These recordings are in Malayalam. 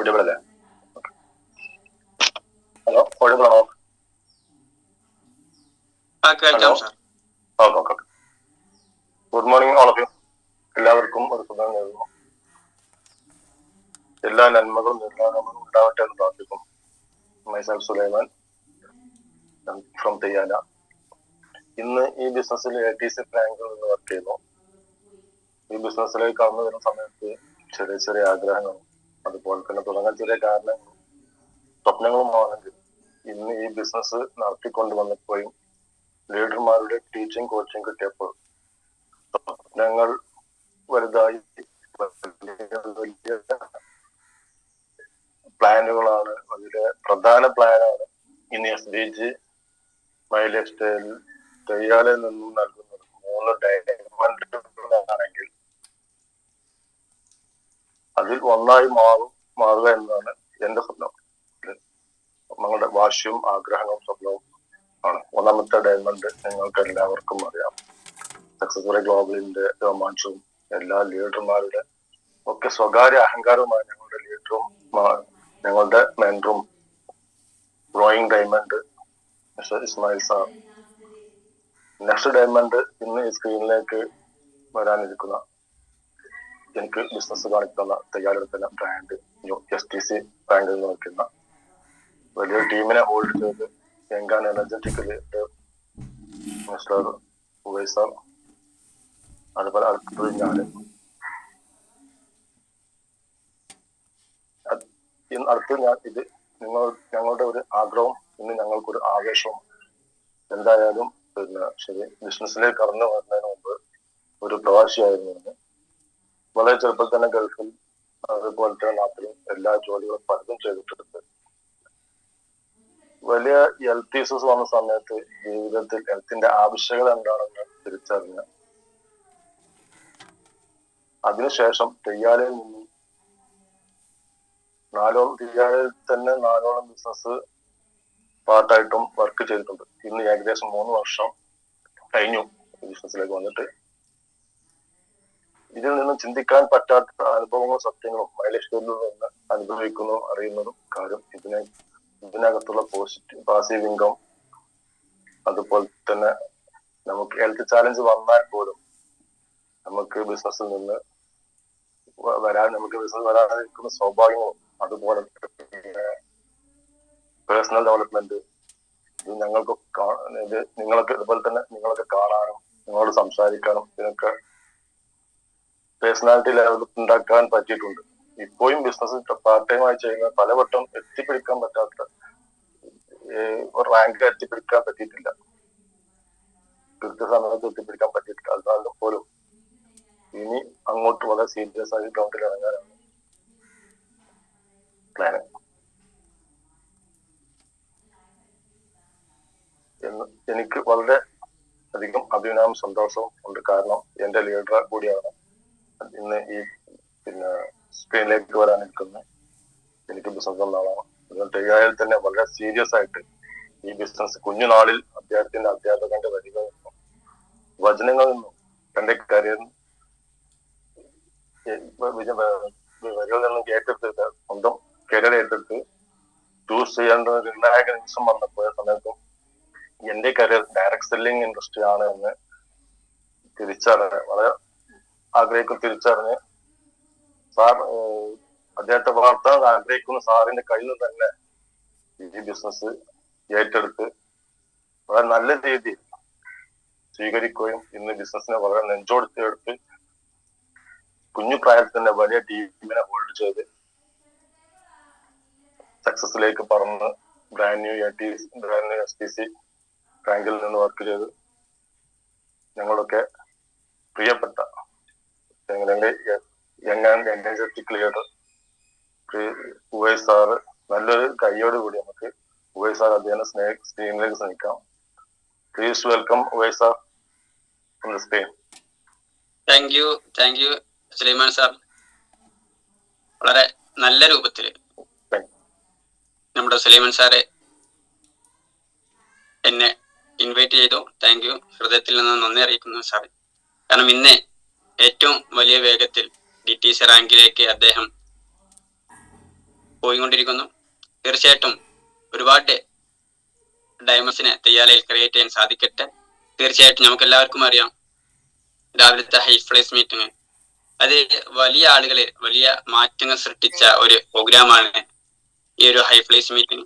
ഓഡിബിൾ അല്ലേ? ഹലോ, ഓഡിബിൾ ആണോ? Hello, okay okay. Good morning all of you. എല്ലാവർക്കും ഒരു സുഖം നേരുന്നു. എല്ലാ നന്മകളും നിർമ്മാണങ്ങളും ഉണ്ടാവട്ടെ എന്ന് പ്രാർത്ഥിക്കും. Myself Sulaiman from Theyyala. ഇന്ന് ഈ ബിസിനസ്സിൽ ATC ബാങ്കിൽ നിന്ന് വർക്ക് ചെയ്യുന്നു. ഈ ബിസിനസ്സിലേക്ക് കടന്നു വരുന്ന സമയത്ത് ചെറിയ ചെറിയ ആഗ്രഹങ്ങളും അതുപോലെ തന്നെ തുടങ്ങാൻ ചെറിയ കാരണങ്ങളും സ്വപ്നങ്ങളുമാണെങ്കിൽ ഇന്ന് ഈ ബിസിനസ് നടത്തിക്കൊണ്ട് വന്നപ്പോഴും ലീഡർമാരുടെ ടീച്ചിങ് കോച്ചിങ് കിട്ടിയപ്പോൾ സ്വപ്നങ്ങൾ വലുതായി വലിയ പ്ലാനുകളാണ്. അതിലെ പ്രധാന പ്ലാനാണ് ഇനി SDG മൈ ലൈഫ് സ്റ്റൈൽ തെയ്യാലിൽ നിന്നും നൽകുന്നത് 3 ഡയമണ്ടുകളാണെങ്കിൽ അതിൽ ഒന്നായി മാറുക എന്നതാണ് എന്റെ സ്വപ്നം. ഞങ്ങളുടെ വാശിയും ആഗ്രഹവും സ്വപ്നവും ആണ്. ഒന്നാമത്തെ ഡയമണ്ട് നിങ്ങൾക്ക് എല്ലാവർക്കും അറിയാം. സക്സസ്ഫുൾ ഗ്ലോബലിന്റെ രോമാഞ്ചവും എല്ലാ ലീഡർമാരുടെ ഒക്കെ സ്വകാര്യ അഹങ്കാരവുമായ ഞങ്ങളുടെ ലീഡറും ഞങ്ങളുടെ മെന്ററും growing diamond mister Ismail sir. Next diamond ഇന്ന് ഈ സ്ക്രീനിലേക്ക് വരാനിരിക്കുന്ന എനിക്ക് ബിസിനസ് കാണിക്കുന്ന തയ്യാറെടുക്കുന്ന ബ്രാൻഡ് STC ബാങ്കിൽ നിന്ന് വയ്ക്കുന്ന വലിയ ടീമിനെ ഹോൾഡ് ചെയ്ത് young and energetic leader mister Uvais sir. അതുപോലെ അടുത്തത് ഞാൻ ഇത് ഞങ്ങളുടെ ഒരു ആഗ്രഹവും ഇന്ന് ഞങ്ങൾക്കൊരു ആവേശവും. എന്തായാലും ശരി, ബിസിനസ്സിലേക്ക് കടന്നു വരുന്നതിന് മുമ്പ് ഒരു പ്രവാസിയായിരുന്നു. വളരെ ചെറുപ്പത്തിൽ തന്നെ ഗൾഫിൽ അതുപോലെ തന്നെ നാട്ടിലും എല്ലാ ജോലികളും പലതും ചെയ്തിട്ടുണ്ട്. വലിയ ഹെൽത്ത് ഇഷ്യൂസ് വന്ന സമയത്ത് ജീവിതത്തിൽ ഹെൽത്തിന്റെ ആവശ്യകത എന്താണെന്ന് തിരിച്ചറിഞ്ഞ അതിനുശേഷം തെയ്യാലയിൽ നിന്നും തെയ്യാലയിൽ തന്നെ 4ഓളം ബിസിനസ് പാർട്ടായിട്ടും വർക്ക് ചെയ്തിട്ടുണ്ട്. ഇന്ന് ഏകദേശം 3 വർഷം കഴിഞ്ഞു ബിസിനസ്സിലേക്ക് വന്നിട്ട്. ഇതിൽ നിന്നും ചിന്തിക്കാൻ പറ്റാത്ത അനുഭവങ്ങളും സത്യങ്ങളും മൈലേജ് സ്റ്റോറിൽ നിന്ന് അനുഭവിക്കുന്നതും അറിയുന്നതും കാര്യം ഇതിനകത്തുള്ള പാസീവ് ഇൻകം, അതുപോലെ തന്നെ നമുക്ക് ഹെൽത്ത് ചാലഞ്ച് വന്നാൽ പോലും നമുക്ക് ബിസിനസ്സിൽ നിന്ന് വരാതിരിക്കുന്ന സ്വാഭാവികവും അതുപോലെ പേഴ്സണൽ ഡെവലപ്മെന്റ് ഇത് നിങ്ങൾക്ക് അതുപോലെ തന്നെ നിങ്ങളൊക്കെ കാണാനും നിങ്ങളോട് സംസാരിക്കാനും ഇതിനൊക്കെ പേഴ്സണാലിറ്റി ലെവൽ ഉണ്ടാക്കാൻ പറ്റിയിട്ടുണ്ട്. ഇപ്പോഴും ബിസിനസ് പാർട്ട് ടൈം ആയി ചെയ്യുന്ന പലവട്ടം എത്തിപ്പിടിക്കാൻ പറ്റാത്ത റാങ്ക് എത്തിപ്പിടിക്കാൻ പറ്റിയിട്ടില്ല, കൃത്യസമയത്ത് എത്തിപ്പിടിക്കാൻ പറ്റിയിട്ടില്ല. അതിനാൽ പോലും ഇനി അങ്ങോട്ട് വളരെ സീരിയസ് ആയി ഗ്രൗണ്ടിൽ ഇറങ്ങാനാണ് പ്ലാന്. എനിക്ക് വളരെ അധികം അഭിമാനവും സന്തോഷവും ഉണ്ട്. കാരണം എന്റെ ലീഡർ കൂടിയാണ് ഇന്ന് ഈ സ്ക്രീനിലേക്ക് വരാനിരിക്കുന്നത്. എനിക്ക് ബിസിനസ് എന്നാളാണ്. തെയ്യായിൽ തന്നെ വളരെ സീരിയസ് ആയിട്ട് ഈ ബിസിനസ് കുഞ്ഞുനാളിൽ അദ്ദേഹത്തിന്റെ അധ്യാപകന്റെ വരികളിൽ നിന്നും വചനങ്ങളിൽ നിന്നും തന്റെ കരിയർ വരികളിൽ നിന്നും ഏറ്റെടുത്ത് സ്വന്തം കരിയർ ഏറ്റെടുത്ത് ചൂസ് ചെയ്യേണ്ട നിർണായക നിമിഷം വന്നപ്പോയ സമയത്തും എന്റെ കരിയർ ഡയറക്ട് സെല്ലിംഗ് ഇൻഡസ്ട്രി ആണ് എന്ന് വളരെ തിരിച്ചറിഞ്ഞ് സാർ അദ്ദേഹത്തെ വളർത്താൻ ആഗ്രഹിക്കുന്ന സാറിന്റെ കയ്യിൽ നിന്ന് തന്നെ ഈ ബിസിനസ് ഏറ്റെടുത്ത് വളരെ നല്ല രീതിയിൽ സ്വീകരിക്കുകയും ഇന്ന് ബിസിനസ്സിനെ വളരെ നെഞ്ചോടുത്തെടുത്ത് കുഞ്ഞു പ്രായത്തിൽ തന്നെ വലിയ ടീമിനെ ഹോൾഡ് ചെയ്ത് സക്സസിലേക്ക് പറന്ന് ബ്രാൻഡ് ന്യൂ STC ബാങ്കിൽ നിന്ന് വർക്ക് ചെയ്ത് ഞങ്ങളൊക്കെ പ്രിയപ്പെട്ട young and energetic leader Uvais sir. നല്ലൊരു കൈയോട് കൂടി നമുക്ക് ഉവൈസ് സാർ അദ്ദേഹം സ്ക്രീനിലേക്ക് ശ്രമിക്കാം. Please welcome Uvais sir from the screen. Thank you Sulaiman sir. വളരെ നല്ല രൂപത്തിൽ നമ്മുടെ സുലൈമാൻ സാറെ എന്നെ ഇൻവൈറ്റ് ചെയ്തു. താങ്ക് യു, ഹൃദയത്തിൽ നിന്ന് നന്ദി അറിയിക്കുന്നു സാർ. കാരണം ഇന്ന് ഏറ്റവും വലിയ വേഗത്തിൽ DTC റാങ്കിലേക്ക് അദ്ദേഹം പോയിക്കൊണ്ടിരിക്കുന്നു. തീർച്ചയായിട്ടും ഒരുപാട് ഡയമണ്ട്സിനെ തെയ്യാലയിൽ ക്രിയേറ്റ് ചെയ്യാൻ സാധിക്കട്ടെ. തീർച്ചയായിട്ടും നമുക്ക് എല്ലാവർക്കും അറിയാം, രാവിലത്തെ ഹൈ ഫ്ലൈസ് മീറ്റിംഗ് അത് വലിയ ആളുകളെ വലിയ മാറ്റങ്ങൾ സൃഷ്ടിച്ച ഒരു പ്രോഗ്രാമാണ് ഈ ഒരു ഹൈ ഫ്ലൈസ് മീറ്റിംഗ്.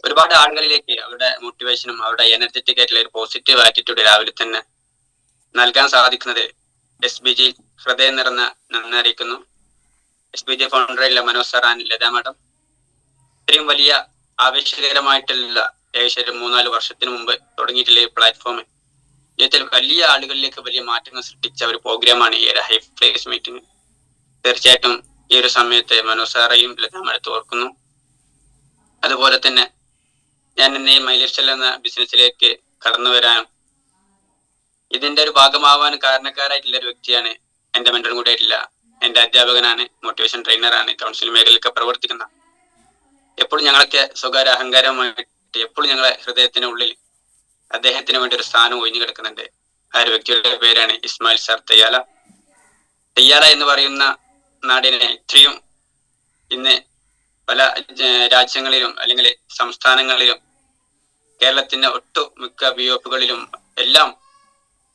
ഒരുപാട് ആളുകളിലേക്ക് അവരുടെ മോട്ടിവേഷനും അവരുടെ എനർജറ്റിക് ആയിട്ടുള്ള ഒരു പോസിറ്റീവ് ആറ്റിറ്റ്യൂഡ് രാവിലെ തന്നെ നൽകാൻ സാധിക്കുന്നത് SBG ഹൃദയം നിറഞ്ഞ നന്ദി അറിയിക്കുന്നു. SBG ഫൗണ്ടറായിട്ടുള്ള Manoj sir and Latha madam ഇത്രയും വലിയ ആവേശകരമായിട്ടുള്ള ഏകദേശം 3-4 വർഷത്തിന് മുമ്പ് തുടങ്ങിയിട്ടുള്ള ഈ പ്ലാറ്റ്ഫോം ജീവിതത്തിൽ വലിയ ആളുകളിലേക്ക് വലിയ മാറ്റങ്ങൾ സൃഷ്ടിച്ച ഒരു പ്രോഗ്രാമാണ് ഈ ഒരു ഹൈ ഫ്ലൈസ് മീറ്റിംഗ്. തീർച്ചയായിട്ടും ഈ ഒരു സമയത്ത് മനോജ് സാറേയും ലത മാഡത്തെ ഓർക്കുന്നു. അതുപോലെ തന്നെ ഞാൻ എന്നെ മൈലിഫ്സ്റ്റൈൽ എന്ന ബിസിനസ്സിലേക്ക് കടന്നു വരാനും ഇതിന്റെ ഒരു ഭാഗമാവാൻ കാരണക്കാരായിട്ടുള്ള ഒരു വ്യക്തിയാണ് എന്റെ മെന്ററും കൂടെ ആയിട്ടില്ല എന്റെ അധ്യാപകനാണ്, മോട്ടിവേഷൻ ട്രെയിനറാണ്, കൗൺസിൽ മേഖലയിലൊക്കെ പ്രവർത്തിക്കുന്ന. എപ്പോഴും ഞങ്ങളൊക്കെ സ്വകാര്യ അഹങ്കാരമായിട്ട് എപ്പോഴും ഞങ്ങളെ ഹൃദയത്തിനുള്ളിൽ അദ്ദേഹത്തിന് വേണ്ടി ഒരു സ്ഥാനം ഒഴിഞ്ഞു കിടക്കുന്നുണ്ട്. ആ ഒരു വ്യക്തിയുടെ പേരാണ് ഇസ്മായിൽ സാർ തെയ്യാല. തെയ്യാല എന്ന് പറയുന്ന നാടിനെ ഇത്രയും ഇന്ന് പല രാജ്യങ്ങളിലും അല്ലെങ്കിൽ സംസ്ഥാനങ്ങളിലും കേരളത്തിന്റെ ഒട്ടുമിക്ക BOPകളിലും എല്ലാം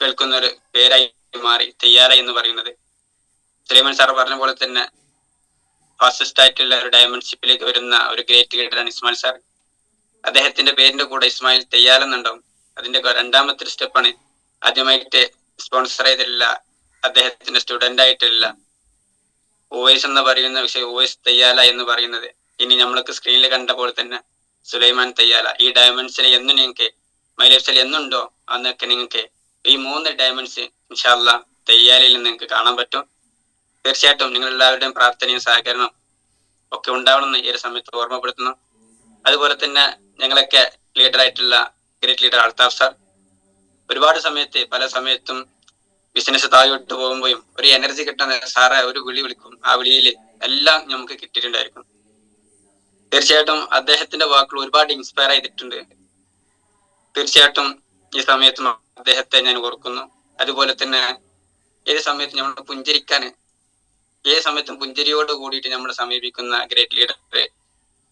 കേൾക്കുന്ന ഒരു പേരായി മാറി തെയ്യാല എന്ന് പറയുന്നത്. സുലൈമാൻ സാർ പറഞ്ഞ പോലെ തന്നെ ഫാസ്റ്റസ്റ്റ് ആയിട്ടുള്ള ഒരു ഡയമണ്ട്ഷിപ്പിലേക്ക് വരുന്ന ഒരു ഗ്രേറ്റ് ലീഡറാണ് ഇസ്മായിൽ സാർ. അദ്ദേഹത്തിന്റെ പേരിന്റെ കൂടെ ഇസ്മായിൽ തെയ്യാല എന്നുണ്ടാവും. അതിന്റെ രണ്ടാമത്തെ സ്റ്റെപ്പാണ് ആദ്യമായിട്ട് സ്പോൺസർ ചെയ്തിട്ടുള്ള അദ്ദേഹത്തിന്റെ സ്റ്റുഡന്റ് ആയിട്ടുള്ള ഓവൈസ് എന്ന് പറയുന്ന വിഷയം, ഓവൈസ് തെയ്യാല എന്ന് പറയുന്നത്. ഇനി നമ്മൾക്ക് സ്ക്രീനിൽ കണ്ട പോലെ തന്നെ സുലൈമാൻ തെയ്യാല. ഈ ഡയമണ്ട്സിൽ എന്നും നിങ്ങൾക്ക് മൈലൈഫ്സിൽ എന്നുണ്ടോ അന്നൊക്കെ നിങ്ങൾക്ക് ഈ 3 ഡയമണ്ട്സ് ഇൻഷാ അല്ലാഹ് തെയ്യാലയിൽ നിന്ന് നിങ്ങൾക്ക് കാണാൻ പറ്റും. തീർച്ചയായിട്ടും നിങ്ങൾ എല്ലാവരുടെയും പ്രാർത്ഥനയും സഹകരണം ഒക്കെ ഉണ്ടാവണമെന്ന് ഈ ഒരു സമയത്ത് ഓർമ്മപ്പെടുത്തുന്നു. അതുപോലെ തന്നെ ഞങ്ങളൊക്കെ ലീഡറായിട്ടുള്ള ഗ്രേറ്റ് ലീഡർ അൽത്താഫ് സാർ ഒരുപാട് സമയത്ത് പല സമയത്തും ബിസിനസ് താഴോട്ട് പോകുമ്പോഴും ഒരു എനർജി കിട്ടുന്ന സാറെ ഒരു വിളിക്കും. ആ വിളിയിൽ എല്ലാം നമുക്ക് കിട്ടിയിട്ടുണ്ടായിരിക്കും. തീർച്ചയായിട്ടും അദ്ദേഹത്തിന്റെ വാക്കുകൾ ഒരുപാട് ഇൻസ്പയർ ചെയ്തിട്ടുണ്ട്. തീർച്ചയായിട്ടും ഈ സമയത്തും അദ്ദേഹത്തെ ഞാൻ ഓർക്കുന്നു. അതുപോലെ തന്നെ ഏത് സമയത്തും നമ്മൾ പുഞ്ചിരിക്കാൻ, ഏത് സമയത്തും പുഞ്ചിരിയോട് കൂടിയിട്ട് നമ്മൾ സമീപിക്കുന്ന ഗ്രേറ്റ് ലീഡർ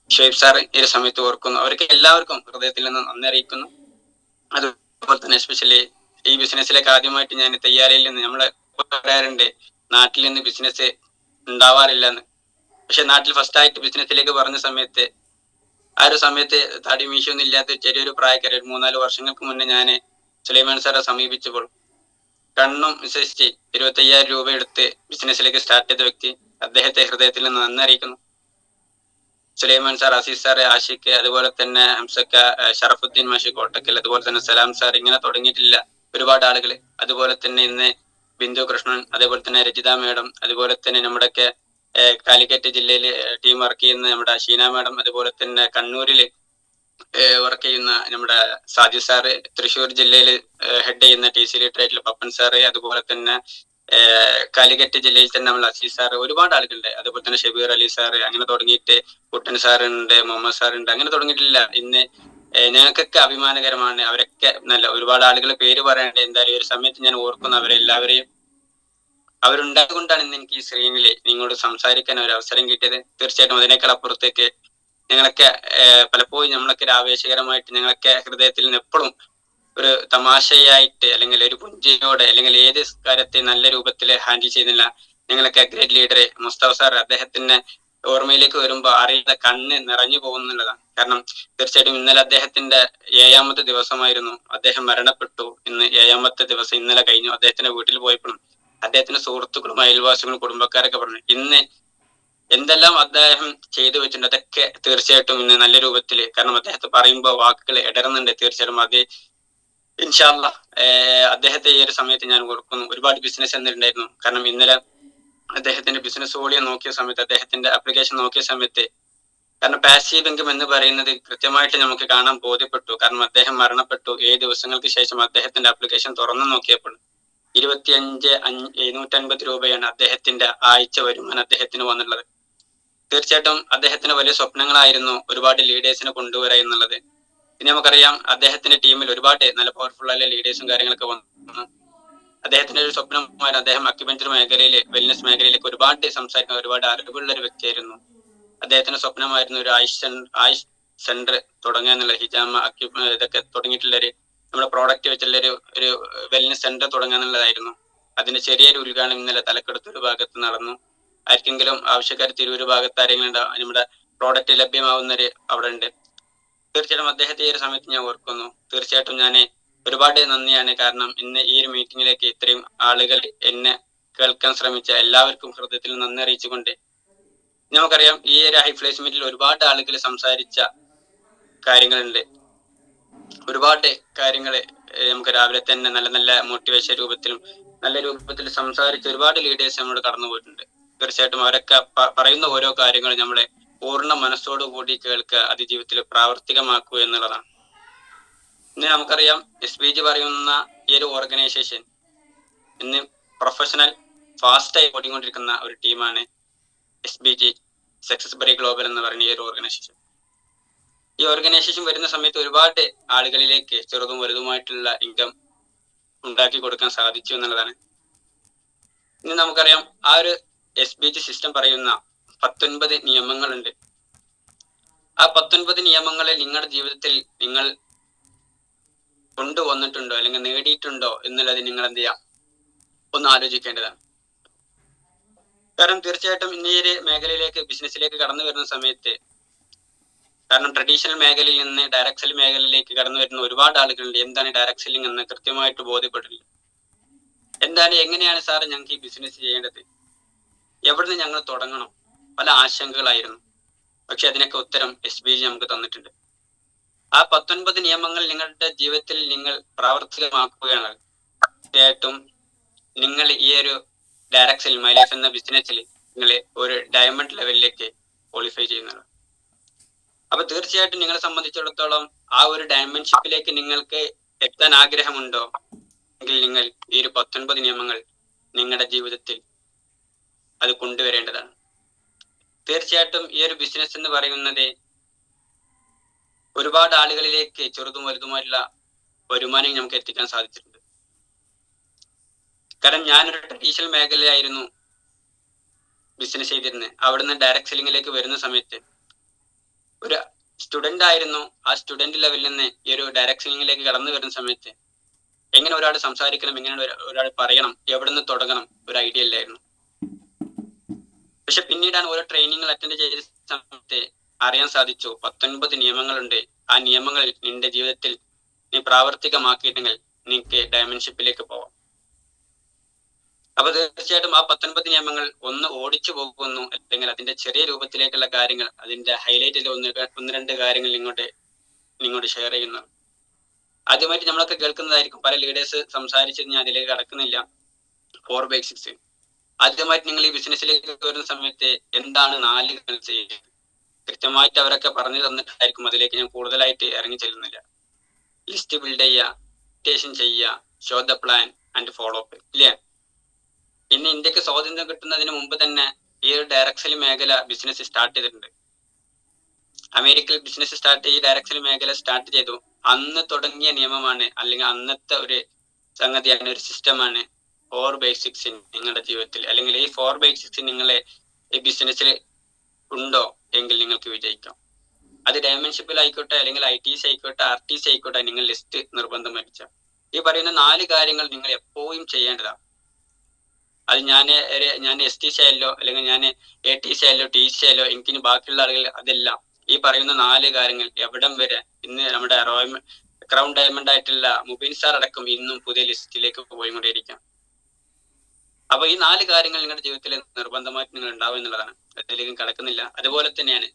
ഷുഹൈബ് സാർ ഈ ഒരു സമയത്ത് ഓർക്കുന്നു. അവർക്ക് എല്ലാവർക്കും ഹൃദയത്തിൽ നിന്ന് നന്ദി അറിയിക്കുന്നു. അതുപോലെ തന്നെ എസ്പെഷ്യലി ഈ ബിസിനസ്സിലേക്ക് ആദ്യമായിട്ട് ഞാൻ തെയ്യാലയിൽ നിന്ന്, നമ്മള് പറയാറുണ്ട് നാട്ടിൽ നിന്ന് ബിസിനസ് ഉണ്ടാവാറില്ല എന്ന്. പക്ഷെ നാട്ടിൽ ഫസ്റ്റ് ആയിട്ട് ബിസിനസ്സിലേക്ക് പറഞ്ഞ സമയത്ത് ആ ഒരു സമയത്ത് തടി മീശൊന്നും ഇല്ലാത്ത ചെറിയൊരു പ്രായക്കാരൻ 3-4 വർഷങ്ങൾക്ക് മുന്നേ ഞാൻ സുലൈമാൻ സാറെ സമീപിച്ചപ്പോൾ കണ്ണും വിശ്വസിച്ച് 25,000 രൂപ എടുത്ത് ബിസിനസ്സിലേക്ക് സ്റ്റാർട്ട് ചെയ്ത വ്യക്തി, അദ്ദേഹത്തെ ഹൃദയത്തിൽ നിന്ന് നന്ദി അറിയിക്കുന്നു. സുലൈമാൻ സാർ, അസീസ് സാർ, ആഷിഖ്, അതുപോലെ തന്നെ ഹംസക്ക, ഷറഫുദ്ദീൻ മാഷി കോട്ടക്കൽ, അതുപോലെ തന്നെ സലാം സാർ, ഇങ്ങനെ തുടങ്ങിയിട്ടില്ല ഒരുപാട് ആളുകൾ. അതുപോലെ തന്നെ ഇന്ന് ബിന്ദു കൃഷ്ണൻ, അതേപോലെ തന്നെ രജിത മേഡം, അതുപോലെ തന്നെ നമ്മുടെയൊക്കെ കാലിക്കറ്റ് ജില്ലയിൽ ടീം വർക്ക് ചെയ്യുന്ന നമ്മുടെ ഷീന മേഡം, അതുപോലെ തന്നെ കണ്ണൂരിൽ വർക്ക് ചെയ്യുന്ന നമ്മുടെ സാജിദ് സാറ്, തൃശ്ശൂർ ജില്ലയിൽ ഹെഡ് ചെയ്യുന്ന TC ലീഡർ ആയിട്ടുള്ള പപ്പൻ സാറ്, അതുപോലെ തന്നെ കാലിക്കറ്റ് ജില്ലയിൽ തന്നെ നമ്മൾ അസീസ് സാറ്, ഒരുപാട് ആളുകളുണ്ട്. അതുപോലെ തന്നെ ഷബീർ അലി സാറ്, അങ്ങനെ തുടങ്ങിയിട്ട് കുട്ടൻ സാറുണ്ട്, മുഹമ്മദ് സാറുണ്ട്, അങ്ങനെ തുടങ്ങിയിട്ടില്ല. ഇന്ന് ഞങ്ങൾക്കൊക്കെ അഭിമാനകരമാണ്. അവരൊക്കെ നല്ല ഒരുപാട് ആളുകൾ പേര് പറയേണ്ട, എന്തായാലും ഒരു സമയത്ത് ഞാൻ ഓർക്കുന്നു അവരെല്ലാവരെയും. അവരുണ്ടായതുകൊണ്ടാണ് ഇന്ന് എനിക്ക് ഈ സ്ക്രീനിൽ നിങ്ങളോട് സംസാരിക്കാൻ ഒരു അവസരം കിട്ടിയത്. തീർച്ചയായിട്ടും അതിനേക്കാൾ അപ്പുറത്തേക്ക് ഞങ്ങളൊക്കെ പലപ്പോഴും നമ്മളൊക്കെ ഒരു ആവേശകരമായിട്ട് ഞങ്ങളൊക്കെ ഹൃദയത്തിൽ നിന്ന് എപ്പോഴും ഒരു തമാശയായിട്ട് അല്ലെങ്കിൽ ഒരു പുഞ്ചിരിയോടെ അല്ലെങ്കിൽ ഏത് കാര്യത്തെ നല്ല രൂപത്തിൽ ഹാൻഡിൽ ചെയ്യുന്നില്ല ഞങ്ങളൊക്കെ ഗ്രേറ്റ് ലീഡർ മുസ്തഫ സാർ, അദ്ദേഹത്തിന്റെ ഓർമ്മയിലേക്ക് വരുമ്പോൾ അറിയാതെ കണ്ണ് നിറഞ്ഞു പോകുന്നുള്ളതാണ്. കാരണം തീർച്ചയായിട്ടും ഇന്നലെ അദ്ദേഹത്തിന്റെ 7ാമത്തെ ദിവസമായിരുന്നു. അദ്ദേഹം മരണപ്പെട്ടു. ഇന്ന് 7ാമത്തെ ദിവസം ഇന്നലെ കഴിഞ്ഞു. അദ്ദേഹത്തിന്റെ വീട്ടിൽ പോയപ്പോഴും അദ്ദേഹത്തിന്റെ സുഹൃത്തുക്കളും അയൽവാസികളും കുടുംബക്കാരൊക്കെ പറഞ്ഞു ഇന്ന് എന്തെല്ലാം അദ്ദേഹം ചെയ്തു വെച്ചിട്ടുണ്ട്, അതൊക്കെ തീർച്ചയായിട്ടും ഇന്ന് നല്ല രൂപത്തിൽ, കാരണം അദ്ദേഹത്തെ പറയുമ്പോൾ വാക്കുകൾ ഇടറുന്നുണ്ട്. തീർച്ചയായിട്ടും അത് ഇൻഷാ അല്ലാഹ് അദ്ദേഹത്തെ ഈ ഒരു സമയത്ത് ഞാൻ ഓർക്കുന്നു. ഒരുപാട് ബിസിനസ് എന്നിട്ടുണ്ടായിരുന്നു. കാരണം ഇന്നലെ അദ്ദേഹത്തിന്റെ ബിസിനസ് വോളിയം നോക്കിയ സമയത്ത്, അദ്ദേഹത്തിന്റെ ആപ്ലിക്കേഷൻ നോക്കിയ സമയത്ത്, കാരണം പാസീവ് ഇൻകം എന്ന് പറയുന്നത് കൃത്യമായിട്ട് നമുക്ക് കാണാൻ ബോധ്യപ്പെട്ടു. കാരണം അദ്ദേഹം മരണപ്പെട്ടു 7 ദിവസങ്ങൾക്ക് ശേഷം അദ്ദേഹത്തിന്റെ ആപ്ലിക്കേഷൻ തുറന്നു നോക്കിയപ്പോൾ 25,750 രൂപയാണ് അദ്ദേഹത്തിന്റെ ആഴ്ച വരുമാനം അദ്ദേഹത്തിന് വന്നുള്ളത്. തീർച്ചയായിട്ടും അദ്ദേഹത്തിന് വലിയ സ്വപ്നങ്ങളായിരുന്നു ഒരുപാട് ലീഡേഴ്സിനെ കൊണ്ടുവരിക എന്നുള്ളത്. ഇനി നമുക്കറിയാം അദ്ദേഹത്തിന്റെ ടീമിൽ ഒരുപാട് നല്ല പവർഫുൾ ആയ ലീഡേഴ്സും കാര്യങ്ങളൊക്കെ വന്നു. അദ്ദേഹത്തിന്റെ ഒരു സ്വപ്നമായിരുന്നു അദ്ദേഹം അക്യുപഞ്ചർ മേഖലയിൽ, വെൽനസ് മേഖലയിലേക്ക് ഒരുപാട് സംസാരിക്കുന്ന ഒരുപാട് അറിവുള്ള ഒരു വ്യക്തിയായിരുന്നു. അദ്ദേഹത്തിന്റെ സ്വപ്നമായിരുന്നു ഒരു ആയുഷ് സെന്റർ തുടങ്ങുക എന്നുള്ള ഹിജാമ ഇതൊക്കെ തുടങ്ങിയിട്ടുള്ളൊരു നമ്മുടെ പ്രോഡക്റ്റ് വെച്ചുള്ളൊരു വെൽനസ് സെന്റർ തുടങ്ങുക എന്നുള്ളതായിരുന്നു. അതിന്റെ ചെറിയൊരു ഉദ്ഘാടനം ഇന്നലെ തലക്കെടുത്തൊരു ഭാഗത്ത് നടന്നു. ആർക്കെങ്കിലും ആവശ്യക്കാർ തിരൂര് ഭാഗത്ത് ആരെങ്കിലും നമ്മുടെ പ്രോഡക്റ്റ് ലഭ്യമാവുന്നവര് അവിടെ ഉണ്ട്. തീർച്ചയായിട്ടും അദ്ദേഹത്തെ ഈ ഒരു സമയത്ത് ഞാൻ ഓർക്കുന്നു. തീർച്ചയായിട്ടും ഞാൻ ഒരുപാട് നന്ദിയാണ്. കാരണം ഇന്ന് ഈ ഒരു മീറ്റിംഗിലേക്ക് ഇത്രയും ആളുകൾ എന്നെ കേൾക്കാൻ ശ്രമിച്ച എല്ലാവർക്കും ഹൃദയത്തിൽ നന്ദി അറിയിച്ചുകൊണ്ട്, നമുക്കറിയാം ഈ ഒരു ഹൈഫ്ലൈസ് മീറ്റിൽ ഒരുപാട് ആളുകൾ സംസാരിച്ച കാര്യങ്ങളുണ്ട്. ഒരുപാട് കാര്യങ്ങൾ നമുക്ക് രാവിലെ തന്നെ നല്ല നല്ല മോട്ടിവേഷൻ രൂപത്തിലും നല്ല രൂപത്തിൽ സംസാരിച്ച് ഒരുപാട് ലീഡേഴ്സ് നമ്മളോട് കടന്നു പോയിട്ടുണ്ട്. തീർച്ചയായിട്ടും അവരൊക്കെ പറയുന്ന ഓരോ കാര്യങ്ങളും നമ്മളെ പൂർണ്ണ മനസ്സോടു കൂടി കേൾക്കുക, അത് ജീവിതത്തിൽ പ്രാവർത്തികമാക്കുക എന്നുള്ളതാണ്. ഇന്ന് നമുക്കറിയാം SBG പറയുന്ന ഈ ഒരു ഓർഗനൈസേഷൻ ഇന്ന് പ്രൊഫഷണൽ ഫാസ്റ്റായി ഓടിക്കൊണ്ടിരിക്കുന്ന ഒരു ടീമാണ് SBG സക്സസ് ബറി ഗ്ലോബൽ എന്ന് പറയുന്ന ഈ ഒരു ഓർഗനൈസേഷൻ. ഈ ഓർഗനൈസേഷൻ വരുന്ന സമയത്ത് ഒരുപാട് ആളുകളിലേക്ക് ചെറുതും വലുതുമായിട്ടുള്ള ഇൻകം ഉണ്ടാക്കി കൊടുക്കാൻ സാധിച്ചു എന്നുള്ളതാണ്. ഇന്ന് നമുക്കറിയാം ആ ഒരു SBG സിസ്റ്റം പറയുന്ന 19 നിയമങ്ങളുണ്ട്. ആ 19 നിയമങ്ങളെ നിങ്ങളുടെ ജീവിതത്തിൽ നിങ്ങൾ കൊണ്ടുവന്നിട്ടുണ്ടോ അല്ലെങ്കിൽ നേടിയിട്ടുണ്ടോ എന്നുള്ളത് നിങ്ങൾ എന്ത് ചെയ്യാം, ഒന്ന് ആലോചിക്കേണ്ടതാണ്. കാരണം തീർച്ചയായിട്ടും ഇന്ന് ഈ ഒരു മേഖലയിലേക്ക് ബിസിനസ്സിലേക്ക് കടന്നു വരുന്ന സമയത്ത്, കാരണം ട്രഡീഷണൽ മേഖലയിൽ നിന്ന് ഡയറക്ട് സെല്ലിംഗ് മേഖലയിലേക്ക് കടന്നു വരുന്ന ഒരുപാട് ആളുകളുണ്ട്. എന്താണ് ഡയറക്ട് സെല്ലിംഗ് എന്ന് കൃത്യമായിട്ട് ബോധ്യപ്പെട്ടില്ല. എന്താണ്, എങ്ങനെയാണ് സാർ ഞങ്ങൾക്ക് ഈ ബിസിനസ് ചെയ്യേണ്ടത്, എവിടുന്ന് ഞങ്ങൾ തുടങ്ങണം, പല ആശങ്കകളായിരുന്നു. പക്ഷെ അതിനൊക്കെ ഉത്തരം SBG നമുക്ക് തന്നിട്ടുണ്ട്. ആ 19 നിയമങ്ങൾ നിങ്ങളുടെ ജീവിതത്തിൽ നിങ്ങൾ പ്രാവർത്തികമാക്കുകയാണ്. തീർച്ചയായിട്ടും നിങ്ങൾ ഈ ഒരു ഡയറക്ട് സെല്ലിംഗ് മൈ ലൈഫ് എന്ന ബിസിനസ്സിൽ നിങ്ങൾ ഒരു ഡയമണ്ട് ലെവലിലേക്ക് ക്വാളിഫൈ ചെയ്യുന്നതാണ്. അപ്പൊ തീർച്ചയായിട്ടും നിങ്ങളെ സംബന്ധിച്ചിടത്തോളം ആ ഒരു ഡയമെൻഷിപ്പിലേക്ക് നിങ്ങൾക്ക് എത്താൻ ആഗ്രഹമുണ്ടോ എങ്കിൽ നിങ്ങൾ ഈ ഒരു 19 നിയമങ്ങൾ നിങ്ങളുടെ ജീവിതത്തിൽ അത് കൊണ്ടുവരേണ്ടതാണ്. തീർച്ചയായിട്ടും ഈ ഒരു ബിസിനസ് എന്ന് പറയുന്നത് ഒരുപാട് ആളുകളിലേക്ക് ചെറുതും വലുതുമായിട്ടുള്ള വരുമാനം നമുക്ക് എത്തിക്കാൻ സാധിച്ചിട്ടുണ്ട്. കാരണം ഞാനൊരു ട്രഡീഷണൽ മേഖലയായിരുന്നു ബിസിനസ് ചെയ്തിരുന്നത്. അവിടുന്ന് ഡയറക്ട് സെല്ലിംഗിലേക്ക് വരുന്ന സമയത്ത് ഒരു സ്റ്റുഡന്റ് ആയിരുന്നു. ആ സ്റ്റുഡന്റ് ലെവലിൽ നിന്ന് ഈ ഒരു ഡയറക്ട് സെല്ലിംഗിലേക്ക് കടന്നു വരുന്ന സമയത്ത് എങ്ങനെ ഒരാൾ സംസാരിക്കണം, എങ്ങനെ ഒരാൾ പറയണം, എവിടെ നിന്ന് തുടങ്ങണം, ഒരു ഐഡിയ ഇല്ലായിരുന്നു. പക്ഷെ പിന്നീടാണ് ഓരോ ട്രെയിനിങ്ങൾ അറ്റൻഡ് ചെയ്ത സമയത്ത് അറിയാൻ സാധിച്ചു 19 നിയമങ്ങളുണ്ട്. ആ നിയമങ്ങൾ നിന്റെ ജീവിതത്തിൽ നീ പ്രാവർത്തികമാക്കിയിട്ടുണ്ടെങ്കിൽ നിനക്ക് ഡയമെൻഷിപ്പിലേക്ക് പോവാം. അപ്പൊ തീർച്ചയായിട്ടും ആ 19 നിയമങ്ങൾ ഒന്ന് ഓടിച്ചു പോകുന്നു, അല്ലെങ്കിൽ അതിന്റെ ചെറിയ രൂപത്തിലേക്കുള്ള കാര്യങ്ങൾ, അതിന്റെ ഹൈലൈറ്റിൽ ഒന്ന് രണ്ട് കാര്യങ്ങൾ നിങ്ങോട്ട് ഷെയർ ചെയ്യുന്നു. ആദ്യമായിട്ട് നമ്മളൊക്കെ കേൾക്കുന്നതായിരിക്കും, പല ലീഡേഴ്സ് സംസാരിച്ച് ഞാൻ അതിലേക്ക് കടക്കുന്നില്ല. 4x6 ആദ്യമായിട്ട് നിങ്ങൾ ഈ ബിസിനസ്സിലേക്ക് വരുന്ന സമയത്ത് എന്താണ് 4 കാര്യങ്ങൾ ചെയ്യുന്നത് കൃത്യമായിട്ട് അവരൊക്കെ പറഞ്ഞു തന്നിട്ടായിരിക്കും. അതിലേക്ക് ഞാൻ കൂടുതലായിട്ട് ഇറങ്ങി ചെല്ലുന്നില്ല. ലിസ്റ്റ് ബിൽഡ് ചെയ്യുക, ഡിക്റ്റേഷൻ ചെയ്യുക, show the plan and follow up, ഇല്ലേ? ഇന്ന് ഇന്ത്യക്ക് സ്വാതന്ത്ര്യം കിട്ടുന്നതിന് മുമ്പ് തന്നെ ഈ ഒരു ഡയറക്ട് സെല്ലിംഗ് മേഖല ബിസിനസ് സ്റ്റാർട്ട് ചെയ്തിട്ടുണ്ട്. അമേരിക്കയിൽ ബിസിനസ് ഈ ഡയറക്ട് സെല്ലിംഗ് മേഖല സ്റ്റാർട്ട് ചെയ്തു. അന്ന് തുടങ്ങിയ നിയമമാണ്, അല്ലെങ്കിൽ അന്നത്തെ ഒരു സംഗതിയാണ്, ഒരു സിസ്റ്റമാണ് 4x6 നിങ്ങളുടെ ജീവിതത്തിൽ. അല്ലെങ്കിൽ ഈ 4x6 നിങ്ങളെ ഈ ബിസിനസ്സിൽ ഉണ്ടോ എങ്കിൽ നിങ്ങൾക്ക് വിജയിക്കാം. അത് ഡയമെൻഷിപ്പിൽ ആയിക്കോട്ടെ, അല്ലെങ്കിൽ ITC ആയിക്കോട്ടെ, RTC ആയിക്കോട്ടെ, നിങ്ങൾ ലിസ്റ്റ് നിർബന്ധം വരിച്ച ഈ പറയുന്ന 4 കാര്യങ്ങൾ നിങ്ങൾ എപ്പോഴും ചെയ്യേണ്ടതാണ്. അത് ഞാൻ STC ആയല്ലോ, അല്ലെങ്കിൽ ഞാൻ ATC ആയല്ലോ, TC ആയല്ലോ, എനിക്കിനി ബാക്കിയുള്ള ആളുകൾ അതെല്ലാം ഈ പറയുന്ന 4 കാര്യങ്ങൾ എവിടം വരെ ഇന്ന് നമ്മുടെ ക്രൗൺ ഡയമണ്ട് ആയിട്ടുള്ള മുബീൻ സാർ അടക്കം ഇന്നും പുതിയ ലിസ്റ്റിലേക്ക് പോയിക്കൊണ്ടേയിരിക്കാം. അപ്പൊ ഈ 4 കാര്യങ്ങൾ നിങ്ങളുടെ ജീവിതത്തിൽ നിർബന്ധമായിട്ട് നിങ്ങൾ ഉണ്ടാവും എന്നുള്ളതാണ്. അതിലേക്കും കടക്കുന്നില്ല. അതുപോലെ തന്നെയാണ്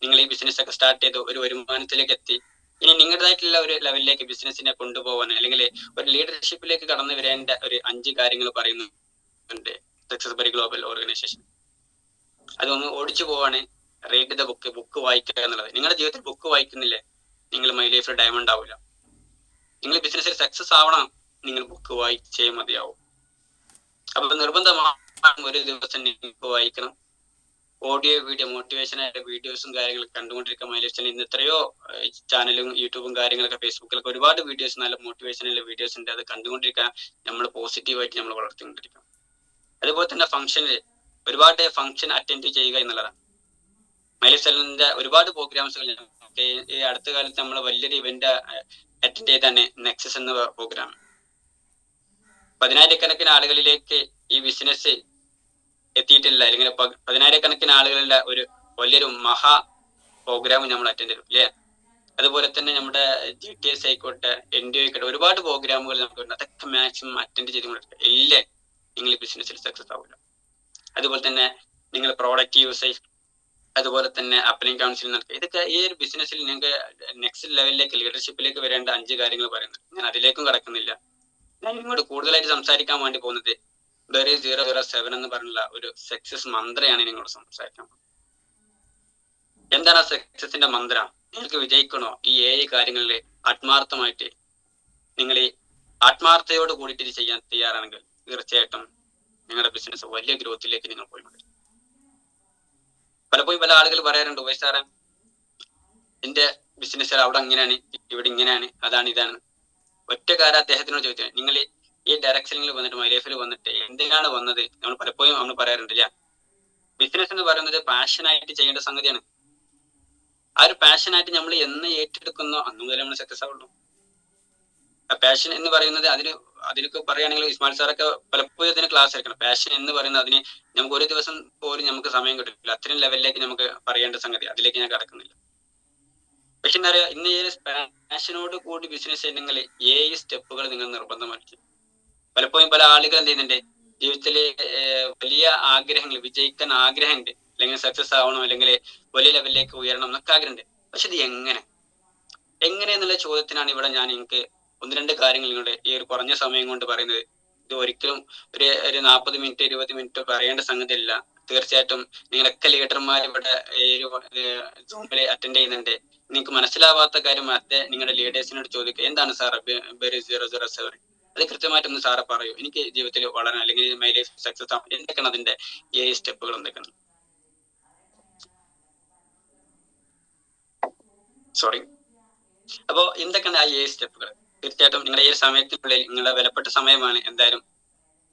നിങ്ങൾ ഈ ബിസിനസ് ഒക്കെ സ്റ്റാർട്ട് ചെയ്ത് ഒരു വരുമാനത്തിലേക്ക് എത്തി, ഇനി നിങ്ങളുടേതായിട്ടുള്ള ഒരു ലെവലിലേക്ക് ബിസിനസിനെ കൊണ്ടുപോകാൻ, അല്ലെങ്കിൽ ഒരു ലീഡർഷിപ്പിലേക്ക് കടന്നു വരേണ്ട ഒരു 5 കാര്യങ്ങൾ പറയുന്നുണ്ട് സക്സസ് ബറി ഗ്ലോബൽ ഓർഗനൈസേഷൻ. അതൊന്ന് ഓടിച്ചു പോവാണ്. റീഡ് ദ ബുക്ക് വായിക്കുക എന്നുള്ളത്. നിങ്ങളുടെ ജീവിതത്തിൽ ബുക്ക് വായിക്കുന്നില്ലേ, നിങ്ങൾ മൈ ലൈഫിൽ ഡയമണ്ട് ആവില്ല. നിങ്ങൾ ബിസിനസ്സിൽ സക്സസ് ആവണം, നിങ്ങൾ ബുക്ക് വായിച്ചേ മതിയാവും. അപ്പൊ നിർബന്ധമാണ് ഒരു ദിവസം നിങ്ങൾക്ക് വായിക്കണം. ഓഡിയോ വീഡിയോ മോട്ടിവേഷനായ വീഡിയോസും കാര്യങ്ങളും കണ്ടുകൊണ്ടിരിക്കുക. മൈ ലൈഫ് ചാനൽ ഇന്ന് എത്രയോ ചാനലും യൂട്യൂബും കാര്യങ്ങളൊക്കെ ഫേസ്ബുക്കിലൊക്കെ ഒരുപാട് വീഡിയോസ്, നല്ല മോട്ടിവേഷനുള്ള വീഡിയോസ് ഉണ്ട്. അത് കണ്ടുകൊണ്ടിരിക്കുക. നമ്മൾ പോസിറ്റീവായിട്ട് നമ്മൾ വളർത്തിക്കൊണ്ടിരിക്കണം. അതുപോലെ തന്നെ ഒരുപാട് ഫംഗ്ഷൻ അറ്റൻഡ് ചെയ്യുക എന്നുള്ളതാണ്. മൈലിസലിന്റെ ഒരുപാട് പ്രോഗ്രാംസുകൾ ഈ അടുത്ത കാലത്ത് നമ്മൾ വലിയൊരു ഇവന്റ് അറ്റൻഡ് ചെയ്താണ് നെക്സസ് എന്ന പ്രോഗ്രാം. 10,000-കണക്കിന് ആളുകളിലേക്ക് ഈ ബിസിനസ് എത്തിയിട്ടില്ല, അല്ലെങ്കിൽ 10,000-കണക്കിന് ആളുകളുടെ ഒരു വലിയൊരു മഹാ പ്രോഗ്രാം നമ്മൾ അറ്റൻഡ് ചെയ്തു അല്ലേ. അതുപോലെ തന്നെ നമ്മുടെ GTS ആയിക്കോട്ടെ, NDO ആയിക്കോട്ടെ, ഒരുപാട് പ്രോഗ്രാമുകൾ നമുക്കുണ്ട്. അതൊക്കെ മാക്സിമം അറ്റൻഡ് ചെയ്തുകൊണ്ടിരിക്കുക. ഇല്ലേ നിങ്ങൾ ഈ ബിസിനസ്സിൽ സക്സസ് ആവില്ല. അതുപോലെ തന്നെ നിങ്ങൾ പ്രോഡക്റ്റ് യൂസേജ്, അതുപോലെ തന്നെ അപ്ലൈങ് കൗൺസിലിംഗ് നടക്കുക. ഇതൊക്കെ ഈ ഒരു ബിസിനസ്സിൽ നിങ്ങൾക്ക് നെക്സ്റ്റ് ലെവലിലേക്ക് ലീഡർഷിപ്പിലേക്ക് വരേണ്ട 5 കാര്യങ്ങൾ പറയുന്നത്. ഞാൻ അതിലേക്കും കടക്കുന്നില്ല. ഞാൻ ഇങ്ങോട്ട് കൂടുതലായിട്ട് സംസാരിക്കാൻ വേണ്ടി പോകുന്നത് ബെറി 007 എന്ന് പറഞ്ഞുള്ള ഒരു സക്സസ് മന്ത്രയാണ് നിങ്ങളോട് സംസാരിക്കാൻ പോകുന്നത്. എന്താണ് ആ സക്സസിന്റെ മന്ത്ര? നിങ്ങൾക്ക് വിജയിക്കണോ ഈ 7 കാര്യങ്ങളിൽ ആത്മാർത്ഥമായിട്ട് നിങ്ങൾ ഈ ആത്മാർത്ഥതയോട് കൂടിയിട്ട് ഇത് ചെയ്യാൻ തയ്യാറാണെങ്കിൽ തീർച്ചയായിട്ടും നിങ്ങളുടെ ബിസിനസ് വലിയ ഗ്രോത്തിലേക്ക് നിങ്ങൾ പോയി മതി. പലപ്പോഴും പല ആളുകൾ പറയാറുണ്ട്, വൈ സാറേ എന്റെ ബിസിനസ് അവിടെ അങ്ങനെയാണ്, ഇവിടെ ഇങ്ങനെയാണ്, അതാണ് ഇതാണ്. ഒറ്റ കാര്യം അദ്ദേഹത്തിനോട് ചോദിച്ചാൽ, നിങ്ങൾ ഈ ഡയറക്ഷനിൽ വന്നിട്ട് മൈ ലൈഫിൽ വന്നിട്ട് എന്തിനാണ് വന്നത്? നമ്മൾ പലപ്പോഴും നമ്മൾ പറയാറുണ്ട്, ബിസിനസ് എന്ന് പറയുന്നത് പാഷനായിട്ട് ചെയ്യേണ്ട സംഗതിയാണ്. ആ ഒരു പാഷനായിട്ട് നമ്മൾ എന്ന് ഏറ്റെടുക്കുന്നോ അന്ന് മുതൽ നമ്മൾ സക്സസ് ആവുള്ളൂ. ആ പാഷൻ എന്ന് പറയുന്നത് അതിനൊക്കെ പറയുകയാണെങ്കിൽ ഇസ്മായിൽ സാറൊക്കെ പലപ്പോഴും അതിന് ക്ലാസ് എടുക്കണം. പാഷൻ എന്ന് പറയുന്നത് അതിന് നമുക്ക് ഒരു ദിവസം പോലും നമുക്ക് സമയം കിട്ടില്ല. അത്രയും ലെവലിലേക്ക് നമുക്ക് പറയേണ്ട സംഗതി, അതിലേക്ക് ഞാൻ കടക്കുന്നില്ല. പക്ഷെ എന്താ പറയുക, ഇന്ന് ഈ പാഷനോട് കൂടി ബിസിനസ് ചെയ്യണമെങ്കിൽ 7 സ്റ്റെപ്പുകൾ നിങ്ങൾ നിർബന്ധമാക്കി. പലപ്പോഴും പല ആളുകൾ എന്ത് ചെയ്യുന്നുണ്ട്, ജീവിതത്തിൽ വലിയ ആഗ്രഹങ്ങൾ, വിജയിക്കാൻ ആഗ്രഹമുണ്ട്, അല്ലെങ്കിൽ സക്സസ് ആവണം, അല്ലെങ്കിൽ വലിയ ലെവലിലേക്ക് ഉയരണം എന്നൊക്കെ ആഗ്രഹമുണ്ട്. പക്ഷെ ഇത് എങ്ങനെ എന്നുള്ള ചോദ്യത്തിനാണ് ഇവിടെ ഞാൻ എനിക്ക് 1-2 കാര്യങ്ങൾ നിങ്ങളുടെ ഈ ഒരു കുറഞ്ഞ സമയം കൊണ്ട് പറയുന്നത്. ഇത് ഒരിക്കലും ഒരു 40 മിനിറ്റ് 20 മിനിറ്റ് പറയേണ്ട സംഗതി അല്ല. തീർച്ചയായിട്ടും നിങ്ങളൊക്കെ ലീഡർമാർ ഇവിടെ ഈ ഒരു സൂമിൽ അറ്റൻഡ് ചെയ്യുന്നുണ്ട്. നിങ്ങൾക്ക് മനസ്സിലാവാത്ത കാര്യം നിങ്ങളുടെ ലീഡേഴ്സിനോട് ചോദിക്കുക, എന്താണ് സാർ ബെറി 007? അത് കൃത്യമായിട്ടൊന്ന് സാറെ പറയൂ, എനിക്ക് ജീവിതത്തിൽ വളരാൻ അല്ലെങ്കിൽ മൈ ലൈഫ് സക്സസ് ആവാൻ എന്തൊക്കെയാണ് അതിന്റെ 7 സ്റ്റെപ്പുകൾ എന്തൊക്കെയാണ്? സോറി. അപ്പോ എന്തൊക്കെയാണ് ആ 7 സ്റ്റെപ്പുകൾ? തീർച്ചയായിട്ടും നിങ്ങളുടെ ഈ സമയത്തിനുള്ളിൽ, നിങ്ങളുടെ വിലപ്പെട്ട സമയമാണ്, എന്തായാലും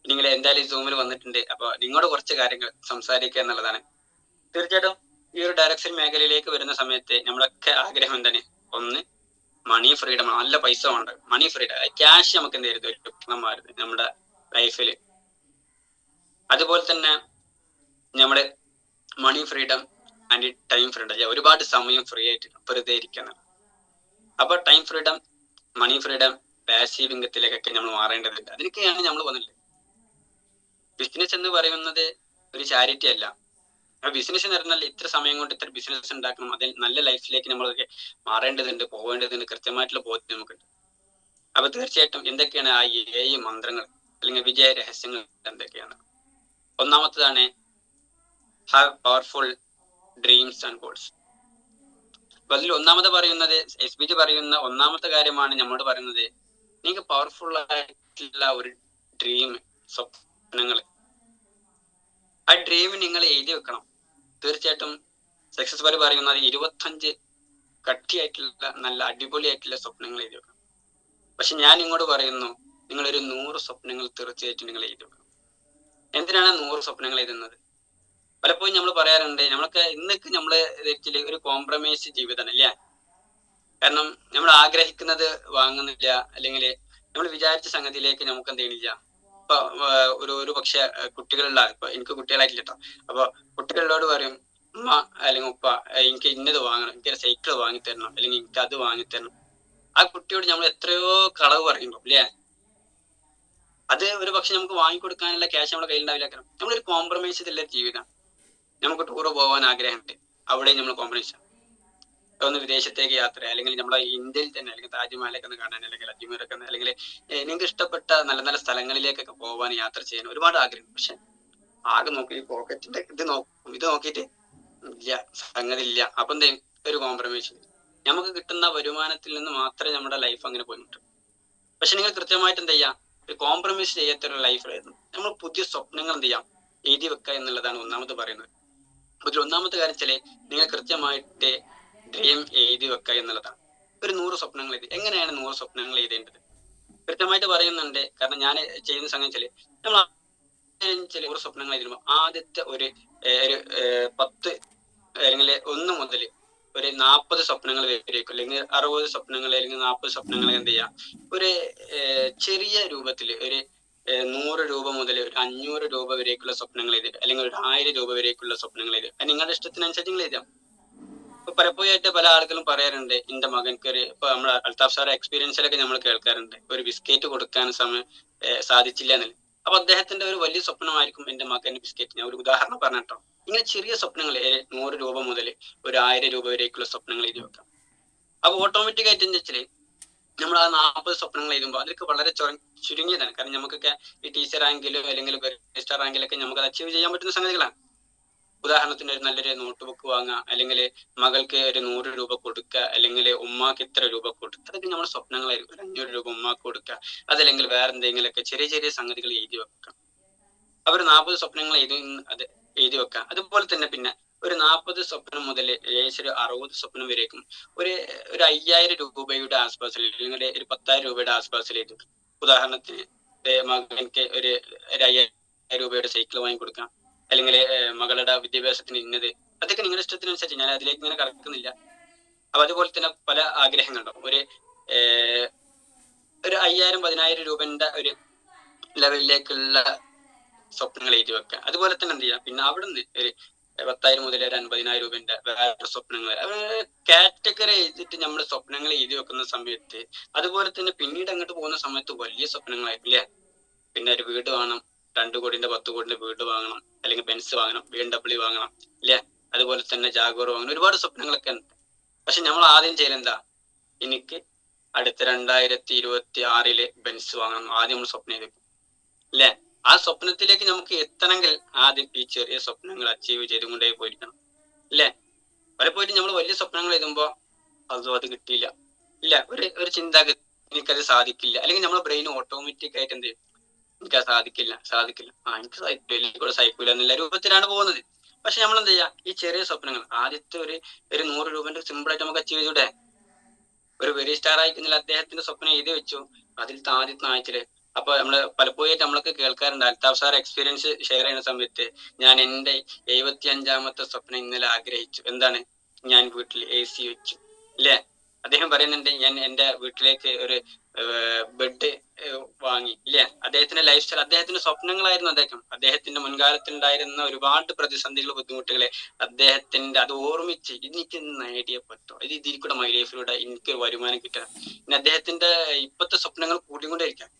നിങ്ങൾ എന്തായാലും ഈ സൂമിൽ വന്നിട്ടുണ്ട്. അപ്പൊ നിങ്ങളോട് കുറച്ച് കാര്യങ്ങൾ സംസാരിക്കുക എന്നുള്ളതാണ്. തീർച്ചയായിട്ടും ഈ ഒരു ഡയറക്ഷൻ മേഖലയിലേക്ക് വരുന്ന സമയത്ത് നമ്മളൊക്കെ ആഗ്രഹം എന്താണ്? ഒന്ന്, മണി ഫ്രീഡം. നല്ല പൈസ ഉണ്ട്, മണി ഫ്രീഡം, ക്യാഷ് നമുക്ക് എന്തായിരുന്നു നമ്മുടെ ലൈഫിൽ. അതുപോലെ തന്നെ നമ്മുടെ മണി ഫ്രീഡം ആൻഡ് ടൈം ഫ്രീഡം. ഒരുപാട് സമയം ഫ്രീ ആയിട്ട് വെറുതെ ഇരിക്കണം. അപ്പൊ ടൈം ഫ്രീഡം, മണി ഫ്രീഡം, പാസീവ് ഇൻകത്തിലേക്കൊക്കെ നമ്മൾ മാറേണ്ടതുണ്ട്. അതിനൊക്കെയാണ് നമ്മൾ വന്നിട്ടുള്ളത്. ബിസിനസ് എന്ന് പറയുന്നത് ഒരു ചാരിറ്റി അല്ല. ബിസിനസ് എന്ന് പറഞ്ഞാൽ ഇത്ര സമയം കൊണ്ട് ഇത്ര ബിസിനസ് ഉണ്ടാക്കണം, അതിൽ നല്ല ലൈഫിലേക്ക് നമ്മളൊക്കെ മാറേണ്ടതുണ്ട്, പോകേണ്ടതുണ്ട്, കൃത്യമായിട്ടുള്ള ബോധ്യം നമുക്കുണ്ട്. അപ്പൊ തീർച്ചയായിട്ടും എന്തൊക്കെയാണ് ആ 7 മന്ത്രങ്ങൾ അല്ലെങ്കിൽ വിജയ രഹസ്യങ്ങൾ എന്തൊക്കെയാണ്? ഒന്നാമത്തേതാണ് have powerful dreams and goals. അപ്പൊ അതിൽ ഒന്നാമത് പറയുന്നത്, SBG പറയുന്ന ഒന്നാമത്തെ കാര്യമാണ് നമ്മോട് പറയുന്നത്, നിങ്ങൾക്ക് പവർഫുൾ ആയിട്ടുള്ള ഒരു ഡ്രീം, സ്വപ്നങ്ങൾ, ആ ഡ്രീം നിങ്ങൾ എഴുതി വെക്കണം. തീർച്ചയായിട്ടും സക്സസ് വരെ പറയുന്നത് 25 കട്ടിയായിട്ടുള്ള നല്ല അടിപൊളിയായിട്ടുള്ള സ്വപ്നങ്ങൾ എഴുതി വെക്കണം. പക്ഷെ ഞാൻ ഇങ്ങോട്ട് പറയുന്നു, നിങ്ങളൊരു 100 സ്വപ്നങ്ങൾ തീർച്ചയായിട്ടും നിങ്ങൾ എഴുതി വെക്കണം. എന്തിനാണ് 100 സ്വപ്നങ്ങൾ എഴുതുന്നത്? പലപ്പോഴും നമ്മൾ പറയാറുണ്ട്, നമ്മളൊക്കെ ഇന്നൊക്കെ നമ്മള് ഒരു കോംപ്രമൈസ് ജീവിതമാണ് അല്ലേ. കാരണം നമ്മൾ ആഗ്രഹിക്കുന്നത് വാങ്ങുന്നില്ല, അല്ലെങ്കിൽ നമ്മൾ വിചാരിച്ച സംഗതിയിലേക്ക് നമുക്ക് എന്ത് ചെയ്യണില്ല. ഇപ്പൊ ഒരു പക്ഷെ കുട്ടികളുള്ള, ഇപ്പൊ എനിക്ക് കുട്ടികളായിട്ടില്ല കേട്ടോ. അപ്പൊ കുട്ടികളോട് പറയും, ഉമ്മ അല്ലെങ്കിൽ ഉപ്പ എനിക്ക് ഇന്നത് വാങ്ങണം, എനിക്ക് സൈക്കിൾ വാങ്ങിത്തരണം, അല്ലെങ്കിൽ എനിക്ക് അത് വാങ്ങിത്തരണം. ആ കുട്ടിയോട് നമ്മൾ എത്രയോ കളവ് പറയുമ്പോ അല്ലേ, അത് ഒരു പക്ഷെ നമുക്ക് വാങ്ങിക്കൊടുക്കാനുള്ള ക്യാഷ് നമ്മുടെ കയ്യിൽ ഉണ്ടാവില്ല. കാരണം നമ്മളൊരു കോംപ്രമൈസ് ചെയ്തുള്ള ജീവിതം. നമുക്ക് ടൂറ് പോകാൻ ആഗ്രഹമുണ്ട്, അവിടെ നമ്മൾ കോംപ്രമൈസ് ഒന്ന് വിദേശത്തേക്ക് യാത്ര, അല്ലെങ്കിൽ നമ്മളെ ഇന്ത്യയിൽ തന്നെ, അല്ലെങ്കിൽ താജ്മഹലൊക്കെ ഒന്ന് കാണാൻ, അല്ലെങ്കിൽ അജ്മീറൊക്കെ, അല്ലെങ്കിൽ നിങ്ങൾക്ക് ഇഷ്ടപ്പെട്ട നല്ല നല്ല സ്ഥലങ്ങളിലേക്കൊക്കെ പോകാൻ, യാത്ര ചെയ്യാൻ ഒരുപാട് ആഗ്രഹം. പക്ഷെ ആകെ നോക്കി ഈ പോക്കറ്റിന്റെ ഇത് നോക്കിയിട്ട് ഇല്ല, സംഗതി ഇല്ല. അപ്പൊ എന്തെയും ഒരു കോംപ്രമൈസ്. നമുക്ക് കിട്ടുന്ന വരുമാനത്തിൽ നിന്ന് മാത്രമേ നമ്മുടെ ലൈഫ് അങ്ങനെ പോയിട്ട്. പക്ഷെ നിങ്ങൾ കൃത്യമായിട്ട് എന്ത് ചെയ്യാം, ഒരു കോംപ്രമൈസ് ചെയ്യാത്തൊരു ലൈഫായിരുന്നു. നമ്മൾ പുതിയ സ്വപ്നങ്ങൾ എന്ത് ചെയ്യാം, എഴുതി വെക്കുക എന്നുള്ളതാണ് ഒന്നാമത് പറയുന്നത്. അതിൽ ഒന്നാമത്തെ കാര്യം വെച്ചാല് നിങ്ങൾ കൃത്യമായിട്ട് ഡ്രീം എഴുതി വെക്കുക എന്നുള്ളതാണ്. ഒരു 100 സ്വപ്നങ്ങൾ എഴുതി. എങ്ങനെയാണ് 100 സ്വപ്നങ്ങൾ എഴുതേണ്ടത്? കൃത്യമായിട്ട് പറയുന്നുണ്ട്. കാരണം ഞാൻ ചെയ്യുന്ന സംഗതി വെച്ചാല്, നമ്മൾ 100 സ്വപ്നങ്ങൾ എഴുതുമ്പോൾ ആദ്യത്തെ ഒരു 10 അല്ലെങ്കിൽ 1 മുതൽ ഒരു 40 സ്വപ്നങ്ങൾ വരേക്കും, അല്ലെങ്കിൽ 60 സ്വപ്നങ്ങൾ, അല്ലെങ്കിൽ 40 സ്വപ്നങ്ങൾ എന്ത് ചെയ്യാം, ഒരു ചെറിയ രൂപത്തിൽ ഒരു 100 രൂപ മുതൽ ഒരു 500 രൂപ വരേക്കുള്ള സ്വപ്നങ്ങൾ എഴുതുക, അല്ലെങ്കിൽ ഒരു 1000 രൂപ വരേക്കുള്ള സ്വപ്നങ്ങൾ എഴുതുക. അത് നിങ്ങളുടെ ഇഷ്ടത്തിനനുസരിച്ച് നിങ്ങൾ എഴുതാം. ഇപ്പൊ പലപ്പോഴായിട്ട് പല ആളുകളും പറയാറുണ്ട്, എന്റെ മകൻക്ക് ഒരു, ഇപ്പൊ നമ്മുടെ അൽത്താഫ് സാറെ എക്സ്പീരിയൻസിലൊക്കെ നമ്മൾ കേൾക്കാറുണ്ട്, ഒരു ബിസ്ക്കറ്റ് കൊടുക്കാൻ സാധിച്ചില്ല എന്നല്ല. അപ്പൊ അദ്ദേഹത്തിന്റെ ഒരു വലിയ സ്വപ്നമായിരിക്കും എന്റെ മകന് ബിസ്ക്കറ്റ്. ഞാൻ ഒരു ഉദാഹരണം പറഞ്ഞിട്ടോ. ഇങ്ങനെ ചെറിയ സ്വപ്നങ്ങൾ 100 രൂപ മുതൽ ഒരു 1000 രൂപ വരേക്കുള്ള സ്വപ്നങ്ങൾ എഴുതി വെക്കാം. അപ്പൊ ഓട്ടോമാറ്റിക് ആയിട്ട് എന്താ വെച്ചാൽ നമ്മൾ ആ 40 സ്വപ്നങ്ങൾ എഴുതുമ്പോൾ അതൊക്കെ വളരെ ചുരുങ്ങിയതാണ്. കാരണം നമുക്കൊക്കെ ഈ ടീച്ചർ റാങ്കിലും അല്ലെങ്കിൽ ബാരിസ്റ്റർ റാങ്കിലൊക്കെ നമുക്ക് അത് അച്ചീവ് ചെയ്യാൻ പറ്റുന്ന സംഗതികളാണ്. ഉദാഹരണത്തിന് ഒരു നല്ലൊരു നോട്ട് ബുക്ക് വാങ്ങുക, അല്ലെങ്കിൽ മകൾക്ക് ഒരു 100 രൂപ കൊടുക്കുക, അല്ലെങ്കിൽ ഉമ്മാക്ക് ഇത്ര രൂപ കൊടുക്കുക. അതൊക്കെ നമ്മുടെ സ്വപ്നങ്ങളായിരിക്കും. ഒരു 500 രൂപ ഉമ്മാക്ക് കൊടുക്കുക, അതല്ലെങ്കിൽ വേറെ എന്തെങ്കിലുമൊക്കെ ചെറിയ ചെറിയ സംഗതികൾ എഴുതി വെക്കാം. അവർ 40 സ്വപ്നങ്ങൾ അത് എഴുതി വെക്കാം. അതുപോലെ തന്നെ പിന്നെ ഒരു 40 സ്വപ്നം മുതൽ ഏകദേശം ഒരു 60 സ്വപ്നം വരേക്കും ഒരു 5000 രൂപയുടെ ആസ്പാസിൽ, അല്ലെങ്കിൽ ഒരു 10,000 രൂപയുടെ ആസ്പാസിൽ എഴുതി വെക്കാം. ഉദാഹരണത്തിന് മകൻക്ക് ഒരു 5000 രൂപയുടെ സൈക്കിൾ വാങ്ങിക്കൊടുക്കാം, അല്ലെങ്കിൽ മകളുടെ വിദ്യാഭ്യാസത്തിന് ഇന്നത്. അതൊക്കെ നിങ്ങളുടെ ഇഷ്ടത്തിനനുസരിച്ച്, ഞാൻ അതിലേക്ക് ഇങ്ങനെ കടക്കുന്നില്ല. അപ്പൊ അതുപോലെ തന്നെ പല ആഗ്രഹങ്ങളുണ്ടാവും. ഒരു 5000-10,000 രൂപന്റെ ഒരു ലെവലിലേക്കുള്ള സ്വപ്നങ്ങൾ എഴുതി വെക്കുക. അതുപോലെ തന്നെ എന്ത് ചെയ്യാം, പിന്നെ അവിടെ നിന്ന് ഒരു 10,000 മുതൽ ഒരു 50,000 രൂപന്റെ വേറെ സ്വപ്നങ്ങൾ കാറ്റഗറി എഴുതിയിട്ട് നമ്മൾ സ്വപ്നങ്ങൾ എഴുതി വെക്കുന്ന സമയത്ത്, അതുപോലെ തന്നെ പിന്നീട് അങ്ങോട്ട് പോകുന്ന സമയത്ത് വലിയ സ്വപ്നങ്ങളായിരിക്കും അല്ലേ. പിന്നെ ഒരു വീട് വേണം, 2 കോടിന്റെ 10 കോടിന്റെ വീട് വാങ്ങണം, അല്ലെങ്കിൽ ബെൻസ് വാങ്ങണം, BMW വാങ്ങണം അല്ലേ. അതുപോലെ തന്നെ ജാഗോർ വാങ്ങണം, ഒരുപാട് സ്വപ്നങ്ങളൊക്കെ ഉണ്ട്. പക്ഷെ നമ്മൾ ആദ്യം ചെയ്യലെന്താ, എനിക്ക് അടുത്ത 2026 ബെൻസ് വാങ്ങണം ആദ്യം നമ്മൾ സ്വപ്നം ചെയ്തു അല്ലേ. ആ സ്വപ്നത്തിലേക്ക് നമുക്ക് എത്തണമെങ്കിൽ ആദ്യം ഈ ചെറിയ സ്വപ്നങ്ങൾ അച്ചീവ് ചെയ്തുകൊണ്ടേ പോയിരിക്കണം അല്ലേ. പലപ്പോഴും നമ്മൾ വലിയ സ്വപ്നങ്ങൾ എഴുതുമ്പോൾ അത് കിട്ടിയില്ല ഇല്ല, ഒരു ചിന്താഗതി, എനിക്കത് സാധിക്കില്ല, അല്ലെങ്കിൽ നമ്മുടെ ബ്രെയിൻ ഓട്ടോമാറ്റിക് ആയിട്ട് എന്ത് ചെയ്യും, എനിക്കത് സാധിക്കില്ല എനിക്ക് സഹിക്കില്ല എന്നുള്ള രൂപത്തിലാണ് പോകുന്നത്. പക്ഷെ നമ്മൾ എന്ത് ചെയ്യാ, ഈ ചെറിയ സ്വപ്നങ്ങൾ ആദ്യത്തെ ഒരു 100 രൂപന്റെ സിമ്പിൾ ആയിട്ട് നമുക്ക് അച്ചീവ് ചെയ്തൂടെ. ഒരു വെരി സ്റ്റാർ ആയിക്കുന്നില്ല, അദ്ദേഹത്തിന്റെ സ്വപ്നം എഴുതി വെച്ചു അതിലത്തെ ആദ്യത്തെ ആഴ്ചയില്. അപ്പൊ നമ്മള് പലപ്പോഴും നമ്മളൊക്കെ കേൾക്കാറുണ്ട്, അൽത്താഫ് സാർ എക്സ്പീരിയൻസ് ഷെയർ ചെയ്യുന്ന സമയത്ത്, ഞാൻ എന്റെ 75ാമത്തെ സ്വപ്നം ഇന്നലെ ആഗ്രഹിച്ചു. എന്താണ്, ഞാൻ വീട്ടിൽ AC വെച്ചു അല്ലേ. അദ്ദേഹം പറയുന്നുണ്ട്, ഞാൻ എന്റെ വീട്ടിലേക്ക് ഒരു ബെഡ് വാങ്ങി ഇല്ലേ. അദ്ദേഹത്തിന്റെ ലൈഫ് സ്റ്റൈൽ, അദ്ദേഹത്തിന്റെ സ്വപ്നങ്ങളായിരുന്നു. അദ്ദേഹത്തിന്റെ മുൻകാലത്തിൽ ഉണ്ടായിരുന്ന ഒരുപാട് പ്രതിസന്ധികൾ, ബുദ്ധിമുട്ടുകളെ അദ്ദേഹത്തിന്റെ അത് ഓർമ്മിച്ച് എനിക്ക് നേടിയേ പറ്റൂ, ഇതിൽ കൂടെ മൈ ലൈഫിലൂടെ എനിക്ക് വരുമാനം കിട്ടുക. പിന്നെ അദ്ദേഹത്തിന്റെ ഇപ്പോഴത്തെ സ്വപ്നങ്ങൾ കൂടിക്കൊണ്ടിരിക്കാം.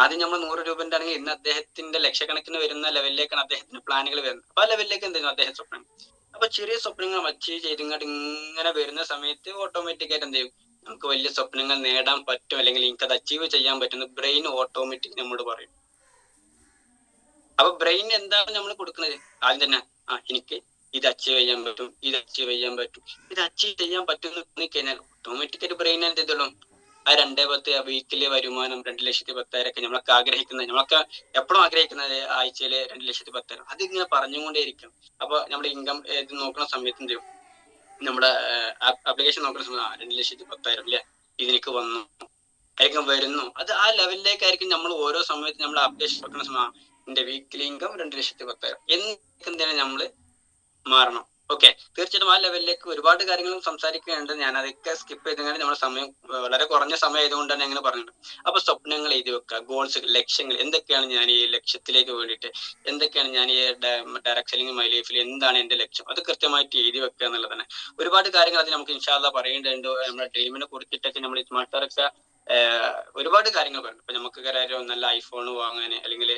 ആദ്യം നമ്മൾ 100 രൂപന്റെ ആണെങ്കിൽ ഇന്ന് അദ്ദേഹത്തിന്റെ ലക്ഷക്കണക്കിന് വരുന്ന ലെവലിലേക്കാണ് അദ്ദേഹത്തിന്റെ പ്ലാനുകൾ വരുന്നത്. അപ്പൊ ആ ലെവലിലേക്ക് എന്തെങ്കിലും അദ്ദേഹം സ്വപ്നം. അപ്പൊ ചെറിയ സ്വപ്നങ്ങൾ അച്ചീവ് ചെയ്തിങ്ങോട്ട് ഇങ്ങനെ വരുന്ന സമയത്ത് ഓട്ടോമാറ്റിക് ആയിട്ട് എന്ത് ചെയ്യും, നമുക്ക് വലിയ സ്വപ്നങ്ങൾ നേടാൻ പറ്റും, അല്ലെങ്കിൽ എനിക്ക് അത് അച്ചീവ് ചെയ്യാൻ പറ്റുന്ന ബ്രെയിൻ ഓട്ടോമാറ്റിക് നമ്മോട് പറയും. അപ്പൊ ബ്രെയിൻ എന്താണ് നമ്മൾ കൊടുക്കുന്നത്, ആദ്യം തന്നെ എനിക്ക് ഇത് അച്ചീവ് ചെയ്യാൻ പറ്റും, ഇത് അച്ചീവ് ചെയ്യാൻ പറ്റും, ഇത് അച്ചീവ് ചെയ്യാൻ പറ്റും എന്ന് തോന്നിക്കഴിഞ്ഞാൽ ഓട്ടോമാറ്റിക്കായിട്ട് ബ്രെയിൻ എന്ത് ചെയ്തോളും, ആ 2-10 വീക്കിലെ വരുമാനം 2,10,000 ഒക്കെ നമ്മളൊക്കെ ആഗ്രഹിക്കുന്നത്, നമ്മളൊക്കെ എപ്പോഴും ആഗ്രഹിക്കുന്നത് ആഴ്ചയില് 2,10,000, അതിങ്ങനെ പറഞ്ഞുകൊണ്ടേയിരിക്കും. അപ്പൊ നമ്മുടെ ഇൻകം ഇത് നോക്കുന്ന സമയത്ത് എന്ത് ചെയ്യും, നമ്മുടെ ആപ്ലിക്കേഷൻ നോക്കുന്ന സമയത്ത് 2,10,000 അല്ലെ, ഇതിലേക്ക് വന്നു ആയിരിക്കും വരുന്നു. അത് ആ ലെവലിലേക്കായിരിക്കും നമ്മൾ ഓരോ സമയത്ത് നമ്മൾ ആപ്ലിക്കേഷൻ നോക്കുന്ന സമയം, എന്റെ വീക്കിലി ഇൻകം 2,10,000 എന്തെങ്കിലും നമ്മള് മാറണം. ഓക്കെ, തീർച്ചയായിട്ടും ആ ലെവലിലേക്ക് ഒരുപാട് കാര്യങ്ങളും സംസാരിക്കുന്നുണ്ട്. ഞാൻ അതൊക്കെ സ്കിപ്പ് ചെയ്തെങ്കിൽ നമ്മുടെ സമയം വളരെ കുറഞ്ഞ സമയം ആയതുകൊണ്ട് തന്നെ അങ്ങനെ പറഞ്ഞിട്ടുണ്ട്. അപ്പൊ സ്വപ്നങ്ങൾ എഴുതി വെക്കുക, ഗോൾസ്, ലക്ഷ്യങ്ങൾ, എന്തൊക്കെയാണ് ഞാൻ ഈ ലക്ഷ്യത്തിലേക്ക് വേണ്ടിയിട്ട്, എന്തൊക്കെയാണ് ഞാൻ ഈ ഡയറക്റ്റ് സെല്ലിംഗ് മൈ ലൈഫിൽ എന്താണ് എന്റെ ലക്ഷ്യം, അത് കൃത്യമായിട്ട് എഴുതി വെക്കുക എന്നുള്ളതാണ്. ഒരുപാട് കാര്യങ്ങൾ അത് നമുക്ക് ഇൻഷാ അല്ലാഹ് പറയേണ്ടതുണ്ട്. നമ്മുടെ ഡ്രീമിനെ കുറിച്ചിട്ടൊക്കെ നമ്മൾ സ്മാർട്ട് ഒരുപാട് കാര്യങ്ങൾ പറയുന്നത്. ഇപ്പൊ നമുക്ക് കാര്യം നല്ല ഐഫോൺ വാങ്ങാൻ, അല്ലെങ്കിൽ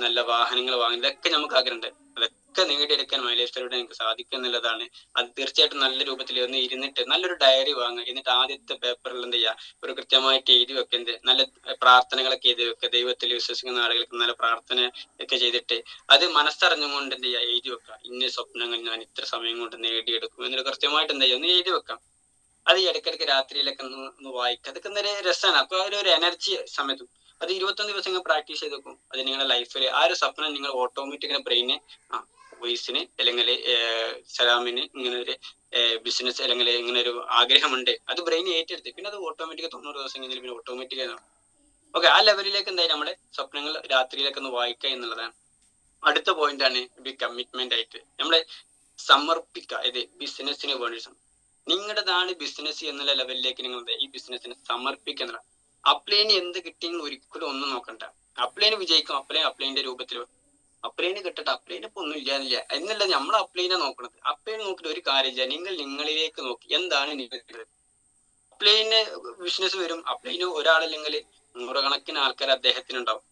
നല്ല വാഹനങ്ങൾ വാങ്ങാൻ, ഇതൊക്കെ നമുക്ക് ആഗ്രഹമുണ്ട്. അതൊക്കെ നേടിയെടുക്കാൻ മൈ ലൈഫ് സ്റ്റൈലിലൂടെ എനിക്ക് സാധിക്കും എന്നുള്ളതാണ്. അത് തീർച്ചയായിട്ടും നല്ല രൂപത്തിൽ ഒന്ന് ഇരുന്നിട്ട് നല്ലൊരു ഡയറി വാങ്ങുക. എന്നിട്ട് ആദ്യത്തെ പേപ്പറിൽ എന്ത് ചെയ്യുക, ഒരു കൃത്യമായിട്ട് എഴുതി വെക്കുന്നത്, നല്ല പ്രാർത്ഥനകളൊക്കെ എഴുതി വെക്കുക. ദൈവത്തിൽ വിശ്വസിക്കുന്ന ആളുകൾക്ക് നല്ല പ്രാർത്ഥന ഒക്കെ ചെയ്തിട്ട് അത് മനസ്സറിഞ്ഞുകൊണ്ട് എന്ത് ചെയ്യുക, എഴുതി വെക്കുക. ഇന്ന സ്വപ്നങ്ങൾ ഞാൻ ഇത്ര സമയം കൊണ്ട് നേടിയെടുക്കും എന്നിട്ട് കൃത്യമായിട്ട് എന്ത് ചെയ്യുക, ഒന്ന് എഴുതി വെക്കാം. അത് ഈ ഇടയ്ക്കിടയ്ക്ക് രാത്രിയിലൊക്കെ ഒന്ന് വായിക്കുക. അതൊക്കെ ഒരു രസമാണ്. അപ്പൊ ഒരു എനർജി സമയത്തും അത് 21 ദിവസം പ്രാക്ടീസ് ചെയ്ത് വെക്കും. അത് നിങ്ങളുടെ ലൈഫിൽ ആ ഒരു സ്വപ്നം നിങ്ങൾ ഓട്ടോമാറ്റിക്കലി ബ്രെയിന് വോയിസിന്, അല്ലെങ്കിൽ സലാമിന് ഇങ്ങനെ ഒരു ബിസിനസ്, അല്ലെങ്കിൽ ഇങ്ങനെ ഒരു ആഗ്രഹമുണ്ട്, അത് ബ്രെയിൻ ഏറ്റെടുത്ത് പിന്നെ അത് ഓട്ടോമാറ്റിക് 90 ദിവസം കഴിഞ്ഞാൽ പിന്നെ ഓട്ടോമാറ്റിക് ആയി. ഓക്കെ, ആ ലെവലിലേക്ക് എന്തായാലും നമ്മുടെ സ്വപ്നങ്ങൾ രാത്രിയിലൊക്കെ ഒന്ന് വായിക്കുക എന്നുള്ളതാണ്. അടുത്ത പോയിന്റ് ആണ് ബി കമ്മിറ്റ്മെന്റ് ആയിട്ട്. നമ്മള് സമർപ്പിക്കുക. ഇത് ബിസിനസ്സിന് വേണ്ടി നിങ്ങളുടേതാണ് ബിസിനസ് എന്നുള്ള ലെവലിലേക്ക് നിങ്ങൾ ഈ ബിസിനസ്സിനെ സമർപ്പിക്കുന്ന. അപ്ലൈന് എന്ത് കിട്ടിയെന്ന് ഒരിക്കലും ഒന്നും നോക്കണ്ട. അപ്ലൈന് വിജയിക്കും, അപ്ലൈന്റെ രൂപത്തിൽ അപ്ലൈന് കിട്ടട്ടെ, അപ്ലൈന് ഇപ്പൊ ഒന്നും ഇല്ലാതില്ല എന്നല്ല നമ്മൾ അപ്ലൈനെ നോക്കണത്. അപ്ലൈന് നോക്കിയിട്ട് ഒരു കാര്യമില്ല, നിങ്ങൾ നിങ്ങളിലേക്ക് നോക്കി എന്താണ് നിങ്ങൾ. അപ്ലൈന് ബിസിനസ് വരും, അപ്ലൈന് ഒരാളല്ലെങ്കിൽ നൂറുകണക്കിന് ആൾക്കാർ അദ്ദേഹത്തിനുണ്ടാവും.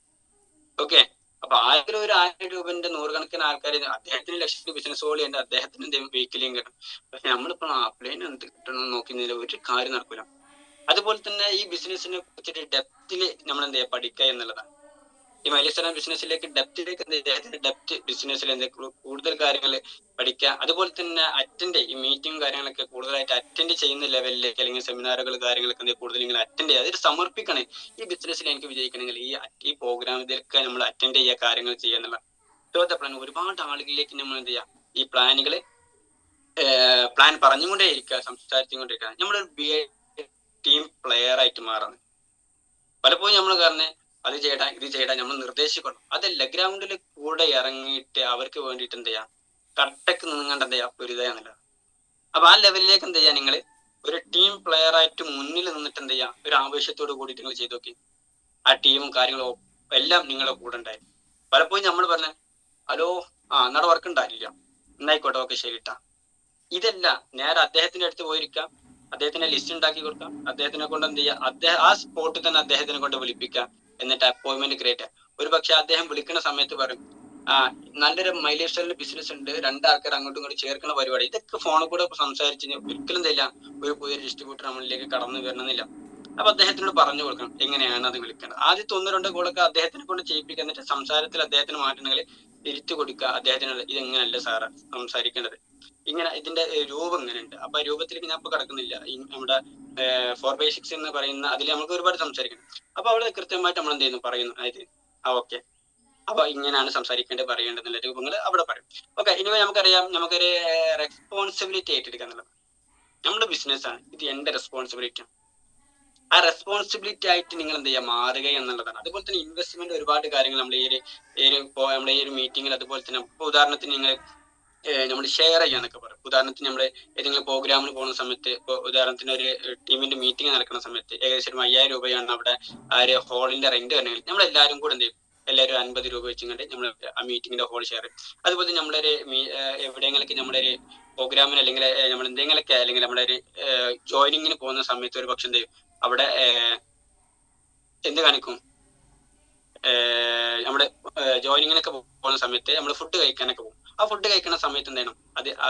ഓക്കെ, അപ്പൊ ആയിരം ഒരു 1000 രൂപന്റെ നൂറുകണക്കിന് ആൾക്കാർ, അദ്ദേഹത്തിന് ലക്ഷത്തിൽ ബിസിനസ് ഉണ്ട്, അദ്ദേഹത്തിന് എന്തെങ്കിലും വീക്കിലും കിട്ടും. പക്ഷെ നമ്മളിപ്പോ അപ്ലൈന് എന്ത് കിട്ടണം നോക്കുന്നതിൽ ഒരു കാര്യം നടക്കില്ല. അതുപോലെ തന്നെ ഈ ബിസിനസിനെ കുറിച്ചിട്ട് ഡെപ്തില് നമ്മൾ എന്ത് ചെയ്യുക, പഠിക്കുക എന്നുള്ളതാണ്. ഈ മൈലിസ്റ്റർ ബിസിനസ്സിലേക്ക് ഡെപ്ത് ബിസിനസ്സിൽ കൂടുതൽ കാര്യങ്ങൾ പഠിക്കുക. അതുപോലെ തന്നെ ഈ മീറ്റിംഗ് കാര്യങ്ങളൊക്കെ കൂടുതലായിട്ട് അറ്റൻഡ് ചെയ്യുന്ന ലെവലിലേക്ക്, അല്ലെങ്കിൽ സെമിനാറുകൾ കാര്യങ്ങളൊക്കെ കൂടുതൽ നിങ്ങൾ അറ്റൻഡ് ചെയ്യുക, അതിൽ സമർപ്പിക്കണേ. ഈ ബിസിനസ്സിൽ എനിക്ക് വിജയിക്കണമെങ്കിൽ ഈ പ്രോഗ്രാമിലൊക്കെ നമ്മൾ അറ്റൻഡ് ചെയ്യുക, കാര്യങ്ങൾ ചെയ്യുക എന്നുള്ള പ്ലാൻ. ഒരുപാട് ആളുകളിലേക്ക് നമ്മൾ എന്ത് ചെയ്യുക, ഈ പ്ലാൻ പറഞ്ഞുകൊണ്ടേ ഇരിക്കുക, സംസാരിച്ചുകൊണ്ടിരിക്കുക. നമ്മളൊരു ടീം പ്ലെയർ ആയിട്ട് മാറുന്നത്. പലപ്പോഴും നമ്മൾ കാരണം അത് ചെയ്യടാ ഇത് ചെയ്യടാ നമ്മൾ നിർദ്ദേശിക്കണം. അതല്ല, ഗ്രൗണ്ടിൽ കൂടെ ഇറങ്ങിയിട്ട് അവർക്ക് വേണ്ടിയിട്ട് എന്ത് ചെയ്യാം, കട്ടക്ക് നിന്നുകൊണ്ട് എന്ത് ചെയ്യാം, പൊരുതുക എന്നുള്ളത്. അപ്പൊ ആ ലെവലിലേക്ക് എന്ത് ചെയ്യാ, നിങ്ങൾ ഒരു ടീം പ്ലെയർ ആയിട്ട് മുന്നിൽ നിന്നിട്ട് എന്ത് ചെയ്യാം, ഒരു ആവേശത്തോട് കൂടിയിട്ട് നിങ്ങൾ ചെയ്ത് നോക്കി. ആ ടീമും കാര്യങ്ങളും എല്ലാം നിങ്ങളുടെ കൂടെ ഉണ്ടായിരുന്നു. പലപ്പോഴും നമ്മൾ പറഞ്ഞ ഹലോ എന്നാടെ വർക്ക് ഉണ്ടായില്ല, എന്നായിക്കോട്ടെ, ഓക്കെ ശരി ഇട്ടാ. ഇതല്ല, നേരെ അദ്ദേഹത്തിന്റെ അടുത്ത് പോയിരിക്കാം, അദ്ദേഹത്തിന്റെ ലിസ്റ്റ് ഉണ്ടാക്കി കൊടുക്കാം, അദ്ദേഹത്തിനെ കൊണ്ട് എന്ത് ചെയ്യുക, ആ സ്പോട്ടിൽ തന്നെ അദ്ദേഹത്തിനെ കൊണ്ട് വിളിപ്പിക്കാം, എന്നിട്ട് അപ്പോയിന്റ്മെന്റ് ക്രിയേറ്റ്. ഒരു പക്ഷെ അദ്ദേഹം വിളിക്കുന്ന സമയത്ത് പറയും, നല്ലൊരു മൈലേജ് സ്റ്റൈലിന്റെ ബിസിനസ് ഉണ്ട്, 2 ആൾക്കാർ അങ്ങോട്ടും ഇങ്ങോട്ടും ചേർക്കുന്ന പരിപാടി. ഇതൊക്കെ ഫോണിൽ കൂടെ സംസാരിച്ച് ഒരിക്കലും തരില്ല ഒരു പുതിയ ഡിസ്ട്രിബ്യൂട്ടർ നമ്മളിലേക്ക് കടന്നു വരണമെന്നില്ല. അപ്പൊ അദ്ദേഹത്തിനോട് പറഞ്ഞു കൊടുക്കണം എങ്ങനെയാണ് അത് വിളിക്കേണ്ടത്. ആദ്യത്തെ 1-2 കോളൊക്കെ അദ്ദേഹത്തിനെ കൊണ്ട് ചെയ്യിപ്പിക്കുക, എന്നിട്ട് സംസാരത്തിൽ അദ്ദേഹത്തിന് മാറ്റണമെങ്കിൽ തിരിച്ചു കൊടുക്കുക. അദ്ദേഹത്തിന് ഇതെങ്ങനെയല്ല സാറ് സംസാരിക്കേണ്ടത്, ഇങ്ങനെ ഇതിന്റെ രൂപം ഇങ്ങനെ ഉണ്ട്. അപ്പൊ രൂപത്തിലേക്ക് ഞാൻ ഇപ്പൊ കിടക്കുന്നില്ല. നമ്മുടെ 4/6 എന്ന് പറയുന്ന അതിൽ നമുക്ക് ഒരുപാട് സംസാരിക്കണം. അപ്പൊ അവിടെ കൃത്യമായിട്ട് നമ്മൾ എന്ത് ചെയ്യുന്നു, പറയുന്നു. അതായത് ഓക്കെ, അപ്പൊ ഇങ്ങനെയാണ് സംസാരിക്കേണ്ടത്, പറയേണ്ടതെന്നുള്ള രൂപങ്ങൾ അവിടെ പറയും. ഓക്കെ, ഇനി നമുക്കറിയാം, നമുക്കൊരു റെസ്പോൺസിബിലിറ്റി ഏറ്റെടുക്കുക എന്നുള്ളത്. നമ്മുടെ ബിസിനസ് ആണ്, ഇത് എന്റെ റെസ്പോൺസിബിലിറ്റി ആണ്. ആ റെസ്പോൺസിബിലിറ്റി ആയിട്ട് നിങ്ങൾ എന്ത് ചെയ്യുക, മാറുക എന്നുള്ളതാണ്. അതുപോലെ തന്നെ ഇൻവെസ്റ്റ്മെന്റ് ഒരുപാട് കാര്യങ്ങൾ നമ്മൾ നമ്മുടെ ഈ ഒരു മീറ്റിങ്ങിൽ, അതുപോലെ തന്നെ ഉദാഹരണത്തിന് നിങ്ങൾ നമ്മൾ ഷെയർ ചെയ്യാന്നൊക്കെ പറയും. ഉദാഹരണത്തിന് നമ്മൾ ഏതെങ്കിലും പ്രോഗ്രാമിന് പോകുന്ന സമയത്ത്, ഇപ്പോൾ ഉദാഹരണത്തിന് ഒരു ടീമിന്റെ മീറ്റിംഗ് നടക്കുന്ന സമയത്ത് ഏകദേശം 5000 രൂപയാണ് അവിടെ ആ ഒരു ഹോളിന്റെ റെന്റ് വരണമെങ്കിൽ നമ്മൾ എല്ലാവരും കൂടെ എന്ത് ചെയ്യും, എല്ലാവരും 50 രൂപ വെച്ചുകൊണ്ട് നമ്മൾ ആ മീറ്റിംഗിന്റെ ഹോൾ ഷെയർ ചെയ്യും. അതുപോലെ നമ്മളൊരു എവിടെയെങ്കിലൊക്കെ നമ്മുടെ ഒരു പ്രോഗ്രാമിന് അല്ലെങ്കിൽ നമ്മൾ എന്തെങ്കിലുമൊക്കെ അല്ലെങ്കിൽ നമ്മുടെ ഒരു ജോയിനിങ്ങിന് പോകുന്ന സമയത്ത് ഒരു പക്ഷെ എന്ത് ചെയ്യും, അവിടെ എന്ത് കാണിക്കും, നമ്മുടെ ജോയിനിങ്ങിനൊക്കെ പോകുന്ന സമയത്ത് നമ്മൾ ഫുഡ് കഴിക്കാനൊക്കെ പോകും. ആ ഫുഡ് കഴിക്കുന്ന സമയത്ത് എന്ത് ചെയ്യണം,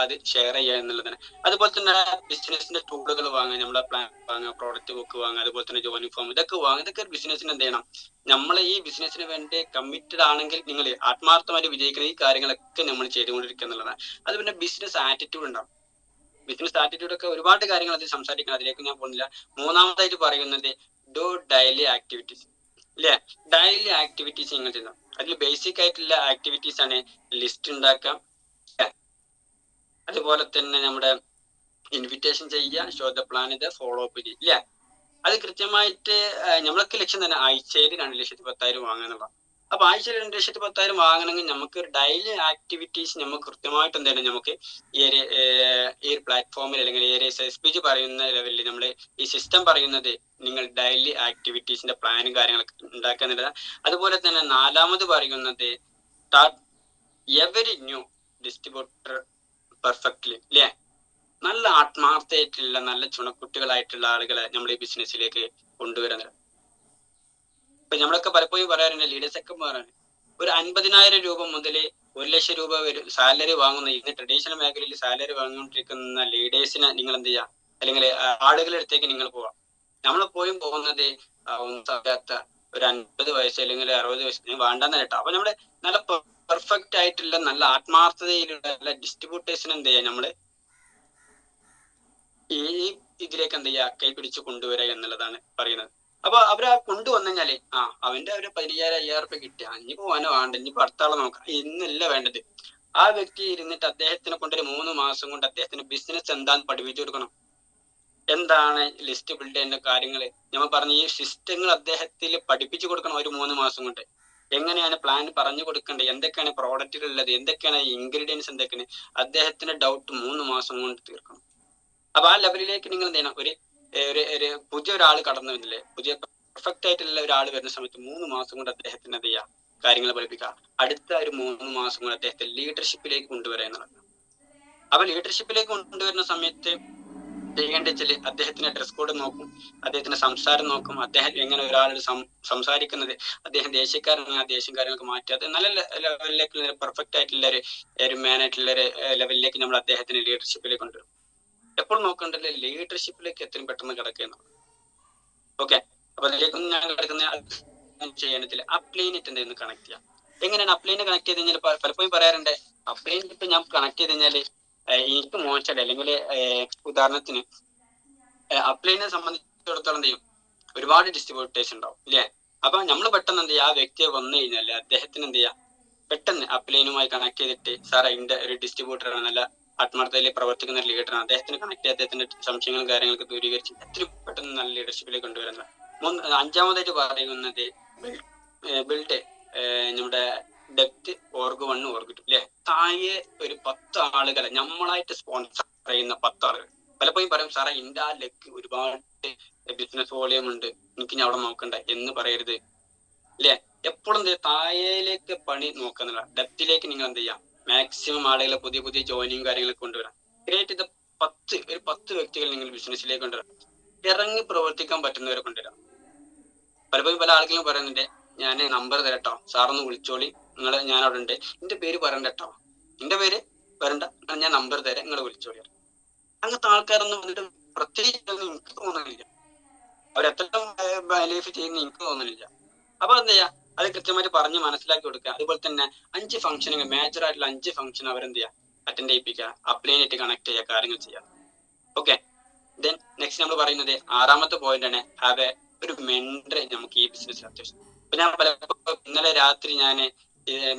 അത് ഷെയർ ചെയ്യുക എന്നുള്ളതാണ്. അതുപോലെ തന്നെ ബിസിനസിന്റെ ടൂളുകൾ വാങ്ങുക, നമ്മളെ പ്ലാൻ വാങ്ങുക, പ്രോഡക്റ്റ് ബുക്ക് വാങ്ങുക, അതുപോലെ തന്നെ ജോയിനിങ് ഫോം ഇതൊക്കെ വാങ്ങുക. ഇതൊക്കെ ഒരു ബിസിനസിന് എന്ത് ചെയ്യണം, നമ്മൾ ഈ ബിസിനസിന് വേണ്ടി കമ്മിറ്റഡ് ആണെങ്കിൽ നിങ്ങൾ ആത്മാർത്ഥമായിട്ട് വിജയിക്കുന്ന ഈ കാര്യങ്ങളൊക്കെ നമ്മൾ ചെയ്തുകൊണ്ടിരിക്കുക എന്നുള്ളതാണ്. അത് പിന്നെ ബിസിനസ് ആറ്റിറ്റ്യൂഡ് ഉണ്ടാവും. ബിസിനസ് ആറ്റിറ്റ്യൂഡ് ഒക്കെ ഒരുപാട് കാര്യങ്ങൾ അതിൽ സംസാരിക്കണം, അതിലേക്ക് ഞാൻ പോകുന്നില്ല. മൂന്നാമതായിട്ട് പറയുന്നത് ഡു ഡെയിലി ആക്ടിവിറ്റീസ്. ഇല്ലേ, ഡെയിലി ആക്ടിവിറ്റീസ് നിങ്ങൾ ചെയ്യുന്നത്. അതിൽ ബേസിക് ആയിട്ടുള്ള ആക്ടിവിറ്റീസ് ആണ് ലിസ്റ്റ് ഉണ്ടാക്കാം, അതുപോലെ തന്നെ നമ്മുടെ ഇൻവിറ്റേഷൻ ചെയ്യുക, ഷോ ദ പ്ലാൻ, ഇത് ഫോളോ അപ്പ് ചെയ്യുക. ഇല്ലേ, അത് കൃത്യമായിട്ട് നമ്മളൊക്കെ ലക്ഷ്യം തന്നെ ആഴ്ചയിൽ 2,10,000 വാങ്ങുക എന്നുള്ളതാണ്. അപ്പൊ ആഴ്ചയിൽ 2,10,000 വാങ്ങണമെങ്കിൽ നമുക്ക് ഒരു ഡെയിലി ആക്ടിവിറ്റീസ് നമുക്ക് കൃത്യമായിട്ട് എന്താണ് നമുക്ക് ഈ ഒരു പ്ലാറ്റ്ഫോമിൽ അല്ലെങ്കിൽ ഈ ഒരു SPG പറയുന്ന ലെവലിൽ നമ്മൾ ഈ സിസ്റ്റം പറയുന്നത് നിങ്ങൾ ഡെയിലി ആക്ടിവിറ്റീസിന്റെ പ്ലാനും കാര്യങ്ങളൊക്കെ ഉണ്ടാക്കുക എന്നുള്ളതാണ്. അതുപോലെ തന്നെ 4ാമത് പറയുന്നത് start every new distributor perfectly. അല്ലേ, നല്ല ആത്മാർത്ഥമായിട്ടുള്ള നല്ല ചുണക്കുട്ടികളായിട്ടുള്ള ആളുകളെ നമ്മൾ ഈ ബിസിനസ്സിലേക്ക് കൊണ്ടുവരുന്നത്. ഇപ്പൊ നമ്മളൊക്കെ പലപ്പോഴും പറയാറുണ്ട്, ലീഡേഴ്സ് ഒക്കെ പറയാറ് ഒരു 50,000 രൂപ മുതൽ 1,00,000 രൂപ വരെ സാലറി വാങ്ങുന്ന ഇന്ന് ട്രഡീഷണൽ മേഖലയിൽ സാലറി വാങ്ങിക്കൊണ്ടിരിക്കുന്ന ലീഡേഴ്സിനെ നിങ്ങൾ എന്ത് ചെയ്യുക, അല്ലെങ്കിൽ ആളുകളുടെ അടുത്തേക്ക് നിങ്ങൾ പോവാം. നമ്മളെപ്പോഴും പോകുന്നത് ഒന്നും അറിയാത്ത ഒരു 50 വയസ്സ് അല്ലെങ്കിൽ 60 വയസ്സ് വേണ്ടെന്ന് കേട്ടോ. അപ്പൊ നമ്മള് നല്ല പെർഫെക്റ്റ് ആയിട്ടുള്ള നല്ല ആത്മാർത്ഥതയിലുള്ള നല്ല ഡിസ്ട്രിബ്യൂട്ടേഴ്സിന് എന്ത് ചെയ്യാം, നമ്മള് ഈ ഇതിലേക്ക് എന്ത് ചെയ്യുക, കൈപിടിച്ച് കൊണ്ടുവരിക എന്നുള്ളതാണ് പറയുന്നത്. അപ്പൊ അവരെ കൊണ്ടുവന്നു കഴിഞ്ഞാല് അവന്റെ ഒരു 15,000-5,000 റുപ്യ കിട്ടിയ ഇനിയിപ്പോ അവനെ വേണ്ട, ഇനിയിപ്പോ അടുത്താളെ നോക്കാം എന്നല്ല വേണ്ടത്. ആ വ്യക്തി ഇരുന്നിട്ട് അദ്ദേഹത്തിനെ കൊണ്ട് ഒരു 3 മാസം കൊണ്ട് അദ്ദേഹത്തിന് ബിസിനസ് എന്താന്ന് പഠിപ്പിച്ചു കൊടുക്കണം. എന്താണ് ലിസ്റ്റ് ബിൽഡ് ചെയ്യുന്ന കാര്യങ്ങള് നമ്മൾ പറഞ്ഞ ഈ സിസ്റ്റങ്ങൾ അദ്ദേഹത്തിൽ പഠിപ്പിച്ചു കൊടുക്കണം ഒരു 3 മാസം കൊണ്ട്. എങ്ങനെയാണ് പ്ലാൻ പറഞ്ഞു കൊടുക്കേണ്ടത്, എന്തൊക്കെയാണ് പ്രോഡക്റ്റുകൾ ഉള്ളത്, എന്തൊക്കെയാണ് ഇൻഗ്രീഡിയൻസ്, എന്തൊക്കെയാണ് അദ്ദേഹത്തിന്റെ ഡൗട്ട് 3 മാസം കൊണ്ട് തീർക്കണം. അപ്പൊ ആ ലെവലിലേക്ക് നിങ്ങൾ എന്ത് ചെയ്യണം, ഒരു പുതിയ ഒരാൾ കടന്നു വരുന്നില്ലേ, പുതിയ പെർഫെക്റ്റ് ആയിട്ടുള്ള ഒരാൾ വരുന്ന സമയത്ത് 3 മാസം കൊണ്ട് അദ്ദേഹത്തിന് എന്ത് ചെയ്യുക, കാര്യങ്ങൾ പഠിപ്പിക്കുക. അടുത്ത ഒരു 3 മാസം കൊണ്ട് അദ്ദേഹത്തെ ലീഡർഷിപ്പിലേക്ക് കൊണ്ടുവരിക എന്നുള്ളത്. അപ്പൊ ലീഡർഷിപ്പിലേക്ക് കൊണ്ടുവരുന്ന സമയത്ത് ചെയ്യേണ്ട വെച്ചാൽ അദ്ദേഹത്തിന്റെ ഡ്രസ് കോഡ് നോക്കും, അദ്ദേഹത്തിന്റെ സംസാരം നോക്കും, അദ്ദേഹം എങ്ങനെ ഒരാളോട് സംസാരിക്കുന്നത്, അദ്ദേഹം ദേഷ്യക്കാരനാണ്, ആ ദേഷ്യം കാര്യങ്ങളൊക്കെ മാറ്റാതെ നല്ല ലെവലിലേക്ക് പെർഫെക്റ്റ് ആയിട്ടുള്ള ഒരു മാൻ ആയിട്ടുള്ള ഒരു ലെവലിലേക്ക് നമ്മൾ അദ്ദേഹത്തിന് ലീഡർഷിപ്പിലേക്ക് കൊണ്ടുവരും. എപ്പോഴും നോക്കേണ്ടത് ലീഡർഷിപ്പിലേക്ക് എത്രയും പെട്ടെന്ന് കിടക്കുക. ഓക്കെ, അപ്പൊ അതിലേക്കൊന്നും ഞാൻ കിടക്കുന്ന ചെയ്യണത്തില്ല. അപ്ലൈനെറ്റ് എന്തായിരുന്നു കണക്ട് ചെയ്യാം. എങ്ങനെയാണ് അപ്ലൈനെ കണക്ട് ചെയ്ത് കഴിഞ്ഞാൽ പലപ്പോഴും പറയാറുണ്ട്, അപ്ലൈനെ ഇപ്പൊ ഞാൻ കണക്ട് ചെയ്ത് കഴിഞ്ഞാല് എനിക്ക് മോശമല്ല, അല്ലെങ്കിൽ ഉദാഹരണത്തിന് അപ്ലൈനെ സംബന്ധിച്ചിടത്തോളം എന്ത് ചെയ്യും, ഒരുപാട് ഡിസ്ട്രിബ്യൂട്ടേഴ്സ് ഉണ്ടാവും ഇല്ലേ. അപ്പൊ നമ്മൾ പെട്ടെന്ന് എന്ത് ചെയ്യുക, ആ വ്യക്തിയെ വന്നു കഴിഞ്ഞാൽ അദ്ദേഹത്തിന് എന്ത് ചെയ്യാം, പെട്ടെന്ന് അപ്ലൈനുമായി കണക്ട് ചെയ്തിട്ട് സാർ അതിന്റെ ഒരു ഡിസ്ട്രിബ്യൂട്ടറാണ്, നല്ല ആത്മാർത്ഥതയിൽ പ്രവർത്തിക്കുന്ന ഒരു ലീഡറാണ്, അദ്ദേഹത്തിന് കണക്ട് ചെയ്ത് അദ്ദേഹത്തിന്റെ സംശയങ്ങളും കാര്യങ്ങളൊക്കെ ദൂരീകരിച്ച് എത്രയും പെട്ടെന്ന് നല്ല ലീഡർഷിപ്പിലേക്ക് കൊണ്ടുവരുന്നത്. അഞ്ചാമതായിട്ട് പറയുന്നത് ബിൽഡ് നമ്മുടെ ഡെപ്ത് ഓർഗ് 1 ഓർഗ് 2 അല്ലെ. താഴെ ഒരു 10 ആളുകളെ നമ്മളായിട്ട് സ്പോൺസർ ചെയ്യുന്ന 10 ആളുകൾ. പലപ്പോഴും പറയും സാറേ എൻ്റെ ആ ലെക്ക് ഒരുപാട് ബിസിനസ് വോളിയം ഉണ്ട്, എനിക്ക് ഞാൻ അവിടെ നോക്കണ്ട എന്ന് പറയരുത് അല്ലെ. എപ്പോഴും താഴേലേക്ക് പണി നോക്കുന്നില്ല, ഡെപ്തിലേക്ക് നിങ്ങൾ എന്ത് ചെയ്യാം, മാക്സിമം ആളുകളെ പുതിയ പുതിയ ജോയിനിങ് കാര്യങ്ങളൊക്കെ കൊണ്ടുവരാം. ക്രിയേറ്റ് ചെയ്ത 10 വ്യക്തികൾ നിങ്ങൾ ബിസിനസ്സിലേക്ക് കൊണ്ടുവരാം, ഇറങ്ങി പ്രവർത്തിക്കാൻ പറ്റുന്നവരെ കൊണ്ടുവരാം. പലപ്പോഴും പല ആളുകളും പറയുന്നുണ്ട്, ഞാൻ നമ്പർ തരട്ടോ സാറൊന്ന് വിളിച്ചോളി, ഞാൻ അവിടെ ഉണ്ട്, എന്റെ പേര് പറയണ്ട കേട്ടോ, എന്റെ പേര് വരണ്ട, ഞാൻ നമ്പർ തരാം, നിങ്ങൾ വിളിച്ചോളി. അങ്ങനത്തെ ആൾക്കാരൊന്നും വന്നിട്ട് പ്രത്യേകിച്ച് എനിക്ക് തോന്നുന്നില്ല, അവരെത്ര ലൈഫ് ചെയ്യുന്ന എനിക്ക് തോന്നുന്നില്ല. അപ്പൊ എന്താ ചെയ്യാ, അത് കൃത്യമായിട്ട് പറഞ്ഞ് മനസ്സിലാക്കി കൊടുക്കുക. അതുപോലെ തന്നെ 5 ഫംഗ്ഷനുകൾ, മേജർ ആയിട്ടുള്ള 5 ഫംഗ്ഷൻ അവരെന്ത് ചെയ്യുക, അറ്റൻഡ് ചെയ്യിപ്പിക്കുക, അപ്ലൈനായിട്ട് കണക്ട് ചെയ്യുക, കാര്യങ്ങൾ ചെയ്യുക. ഓക്കെ, ദെൻ നെക്സ്റ്റ് നമ്മൾ പറയുന്നത് 6ാമത്തെ പോയിന്റ് ആണ്, ഹാവ് ഒരു മെന്റർ നമുക്ക് ഈ ബിസിനസ്സിൽ അത്യാവശ്യം. ഇപ്പൊ ഞാൻ പലപ്പോഴും ഇന്നലെ രാത്രി ഞാൻ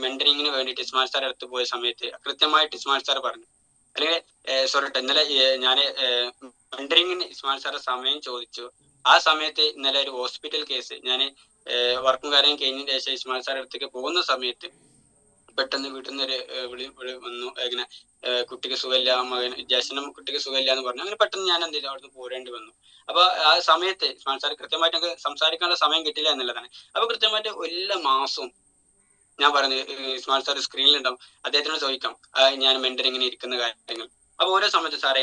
മെന്ററിങ്ങിന് വേണ്ടിയിട്ട് ഇസ്മായിൽ സാർ അടുത്ത് പോയ സമയത്ത് കൃത്യമായിട്ട് ഇസ്മായിൽ സാർ പറഞ്ഞു, അല്ലെങ്കിൽ സോറി ഇന്നലെ ഞാൻ മെന്ററിങ്ങിന് ഇസ്മായിൽ സാറ് സമയം ചോദിച്ചു. ആ സമയത്ത് ഇന്നലെ ഒരു ഹോസ്പിറ്റൽ കേസ്, ഞാൻ വർക്കും കാര്യം കഴിഞ്ഞതിന് ശേഷം ഇസ്മായിൽ സാർ അടുത്തേക്ക് പോകുന്ന സമയത്ത് പെട്ടെന്ന് വീട്ടിൽ നിന്ന് ഒരു വിളി വന്നു, ഇങ്ങനെ കുട്ടിക്ക് സുഖമില്ല, മകൻ ജേഷനും കുട്ടിക്ക് സുഖമില്ല എന്ന് പറഞ്ഞു. അങ്ങനെ പെട്ടെന്ന് ഞാൻ എന്ത് ചെയ്തു, അവിടുന്ന് പോരേണ്ടി വന്നു. അപ്പൊ ആ സമയത്ത് ഇസ്മായിൽ സാർ കൃത്യമായിട്ട് നമുക്ക് സംസാരിക്കാനുള്ള സമയം കിട്ടില്ല എന്നുള്ളതാണ്. അപ്പൊ കൃത്യമായിട്ട് എല്ലാ മാസവും ഞാൻ പറയുന്നത് ഇസ്മായിൽ സാർ സ്ക്രീനിലുണ്ടാവും, അദ്ദേഹത്തിനോട് ചോദിക്കാം ഞാൻ മെന്ററിങ്ങിന് ഇരിക്കുന്ന കാര്യങ്ങൾ. അപ്പൊ ഓരോ സമയത്ത് സാറേ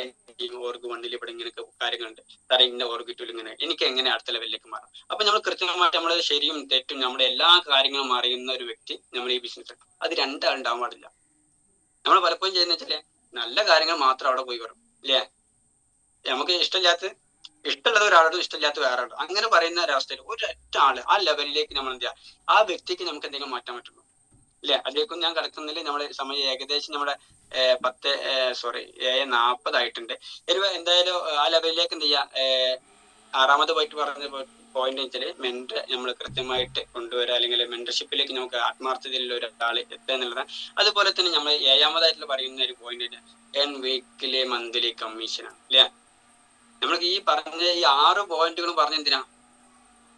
ഓർഗ് 1 ഇവിടെ ഇങ്ങനെയൊക്കെ കാര്യങ്ങളുണ്ട്, സാറേ ഇന്ന ഓർഗ് 2 ഇങ്ങനെ, എനിക്ക് എങ്ങനെ അടുത്ത ലെവലിലേക്ക് മാറാം. അപ്പൊ നമ്മൾ കൃത്യമായിട്ട് നമ്മുടെ ശരിയും തെറ്റും നമ്മുടെ എല്ലാ കാര്യങ്ങളും അറിയുന്ന ഒരു വ്യക്തി നമ്മൾ ഈ ബിസിനസ്, അത് രണ്ടാളുണ്ടാവാൻ പാടില്ല. നമ്മൾ പലപ്പോഴും ചെയ്യുന്ന വെച്ചാല് നല്ല കാര്യങ്ങൾ മാത്രം അവിടെ പോയി വരും ഇല്ലേ. നമുക്ക് ഇഷ്ടമുള്ളത് ഒരാളോടും ഇഷ്ടമില്ലാത്ത വേറെ ആളോടും അങ്ങനെ പറയുന്ന ഒരവസ്ഥയിൽ ഒരൊറ്റ ആള് ആ ലെവലിലേക്ക് നമ്മൾ എന്ത് ചെയ്യുക, ആ വ്യക്തിക്ക് നമുക്ക് എന്തെങ്കിലും മാറ്റാൻ പറ്റുള്ളൂ ഇല്ലേ. അതിലേക്കൊന്നും ഞാൻ കിടക്കുന്നില്ല, നമ്മുടെ സമയം ഏകദേശം നമ്മുടെ 7:40 ആയിട്ടുണ്ട്. എന്തായാലും ആ ലെവലിലേക്ക് എന്ത് ചെയ്യാം, 6ാമത് പോയിട്ട് പറഞ്ഞ പോയിന്റ് വെച്ചാൽ മെന്റർ നമ്മൾ കൃത്യമായിട്ട് കൊണ്ടുവരിക, അല്ലെങ്കിൽ മെന്റർഷിപ്പിലേക്ക് നമുക്ക് ആത്മാർത്ഥതയിലുള്ള ഒരാൾ എത്തുക എന്നുള്ളതാണ്. അതുപോലെ തന്നെ നമ്മൾ 7ാമതായിട്ട് പറയുന്ന ഒരു പോയിന്റ് വീക്കിലി മന്ത്ലി കമ്മീഷനാണ് അല്ലെ. നമ്മൾക്ക് ഈ പറഞ്ഞ ഈ 6 പോയിന്റുകളും പറഞ്ഞ എന്തിനാ,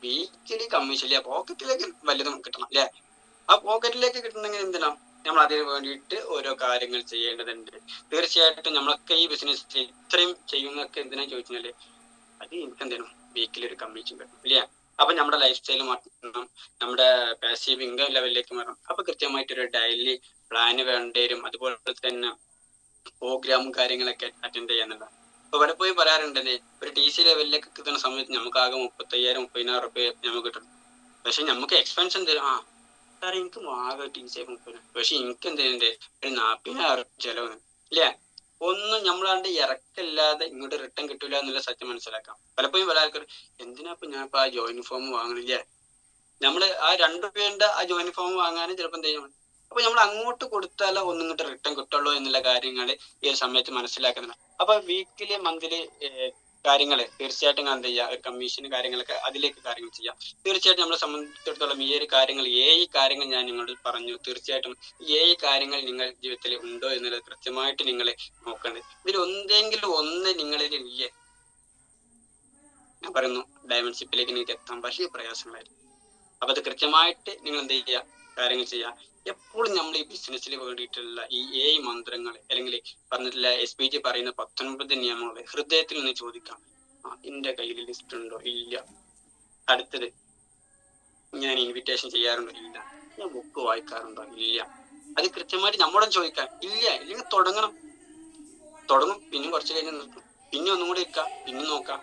വീക്കിലി കമ്മീഷൻ ഇല്ല, പോക്കറ്റിലേക്ക് വലുതും കിട്ടണം അല്ലെ. ആ പോക്കറ്റിലേക്ക് കിട്ടണമെങ്കിൽ എന്തിനാ, നമ്മൾ അതിന് വേണ്ടിയിട്ട് ഓരോ കാര്യങ്ങൾ ചെയ്യേണ്ടതുണ്ട്. തീർച്ചയായിട്ടും നമ്മളൊക്കെ ഈ ബിസിനസ് ഇത്രയും ചെയ്യുന്നതൊക്കെ എന്തിനാ ചോദിച്ചാല്, അത് എനിക്ക് എന്തിനും വീക്കിലി ഒരു കമ്മീഷൻ കിട്ടും ഇല്ലേ. അപ്പൊ നമ്മുടെ ലൈഫ് സ്റ്റൈൽ മാറ്റണം, നമ്മുടെ പാസീവ് ഇൻകം ലെവലിലേക്ക് മാറണം. അപ്പൊ കൃത്യമായിട്ടൊരു ഡെയിലി പ്ലാന് വേണ്ടി വരും. അതുപോലെ തന്നെ പ്രോഗ്രാമും കാര്യങ്ങളൊക്കെ അറ്റൻഡ് ചെയ്യാന്നുള്ളത്. അപ്പൊ പലപ്പോഴും പറയാറുണ്ടല്ലേ, ഒരു TC ലെവലിലേക്ക് കിട്ടുന്ന സമയത്ത് നമുക്ക് ആകെ 35,000-30,000 റുപ്യ നമുക്ക് കിട്ടും. പക്ഷെ നമുക്ക് എക്സ്പെൻസ് എന്തെങ്കിലും സാറേ എനിക്ക് ആകെ TC 30,000, പക്ഷെ എനിക്ക് എന്തെങ്കിലും ഒരു 40,000 ചെലവ് ഇല്ലേ. ഒന്നും നമ്മളാണ്ട് ഇറക്കില്ലാതെ ഇങ്ങോട്ട് റിട്ടേൺ കിട്ടൂല എന്നുള്ള സത്യം മനസ്സിലാക്കാം. പലപ്പോഴും പല ആൾക്കാർ എന്തിനാ ഇപ്പൊ ഞാൻ ഇപ്പൊ ആ ജോയിൻ ഫോം വാങ്ങണില്ലേ, നമ്മള് ആ 2 രൂപയുടെ ആ ജോയിൻ ഫോം വാങ്ങാനും ചിലപ്പോൾ എന്ത് ചെയ്യണം. അപ്പൊ നമ്മൾ അങ്ങോട്ട് കൊടുത്താലോ ഒന്നും ഇങ്ങോട്ട് റിട്ടേൺ കിട്ടുള്ളൂ എന്നുള്ള കാര്യങ്ങൾ ഈ ഒരു സമയത്ത് മനസ്സിലാക്കുന്നുണ്ട്. അപ്പൊ വീക്കിലി മന്ത്ലി കാര്യങ്ങൾ തീർച്ചയായിട്ടും എന്ത് ചെയ്യുക, ഒരു കമ്മീഷൻ കാര്യങ്ങളൊക്കെ അതിലേക്ക് കാര്യങ്ങൾ ചെയ്യാം. തീർച്ചയായിട്ടും നമ്മളെ സംബന്ധിച്ചിടത്തോളം ഈ ഒരു കാര്യങ്ങൾ 7 കാര്യങ്ങൾ ഞാൻ നിങ്ങളോട് പറഞ്ഞു. തീർച്ചയായിട്ടും 7 കാര്യങ്ങൾ നിങ്ങൾ ജീവിതത്തിൽ ഉണ്ടോ എന്നുള്ളത് കൃത്യമായിട്ട് നിങ്ങൾ നോക്കേണ്ടത്. ഇതിൽ എന്തെങ്കിലും ഒന്ന് നിങ്ങളിൽ ഇല്ലേ, ഞാൻ പറയുന്നു ഡയമണ്ട്ഷിപ്പിലേക്ക് നിങ്ങൾക്ക് എത്താൻ വലിയ പ്രയാസങ്ങളായിരിക്കും. അപ്പൊ അത് കൃത്യമായിട്ട് നിങ്ങൾ എന്ത് ചെയ്യുക, കാര്യങ്ങൾ ചെയ്യുക. എപ്പോഴും നമ്മൾ ഈ ബിസിനസ്സിൽ വേണ്ടിയിട്ടുള്ള ഈ 7 മന്ത്രങ്ങൾ അല്ലെങ്കിൽ പറഞ്ഞിട്ടുള്ള SPG പറയുന്ന 19 നിയമങ്ങൾ ഹൃദയത്തിൽ നിന്ന് ചോദിക്കാം. എന്റെ കയ്യിൽ ലിസ്റ്റ് ഉണ്ടോ? ഇല്ല. അടുത്തത്, ഞാൻ ഇൻവിറ്റേഷൻ ചെയ്യാറുണ്ടോ? ഇല്ല. ഞാൻ ബുക്ക് വായിക്കാറുണ്ടോ? ഇല്ല. അത് കൃത്യമായിട്ട് നമ്മളോട് ചോദിക്കാം. ഇല്ല, ഇല്ലെങ്കിൽ തുടങ്ങും, പിന്നെ കുറച്ച് കഴിഞ്ഞ് നിർത്തും, പിന്നെ ഒന്നും കൂടി ഇരിക്കാം, പിന്നെ നോക്കാം.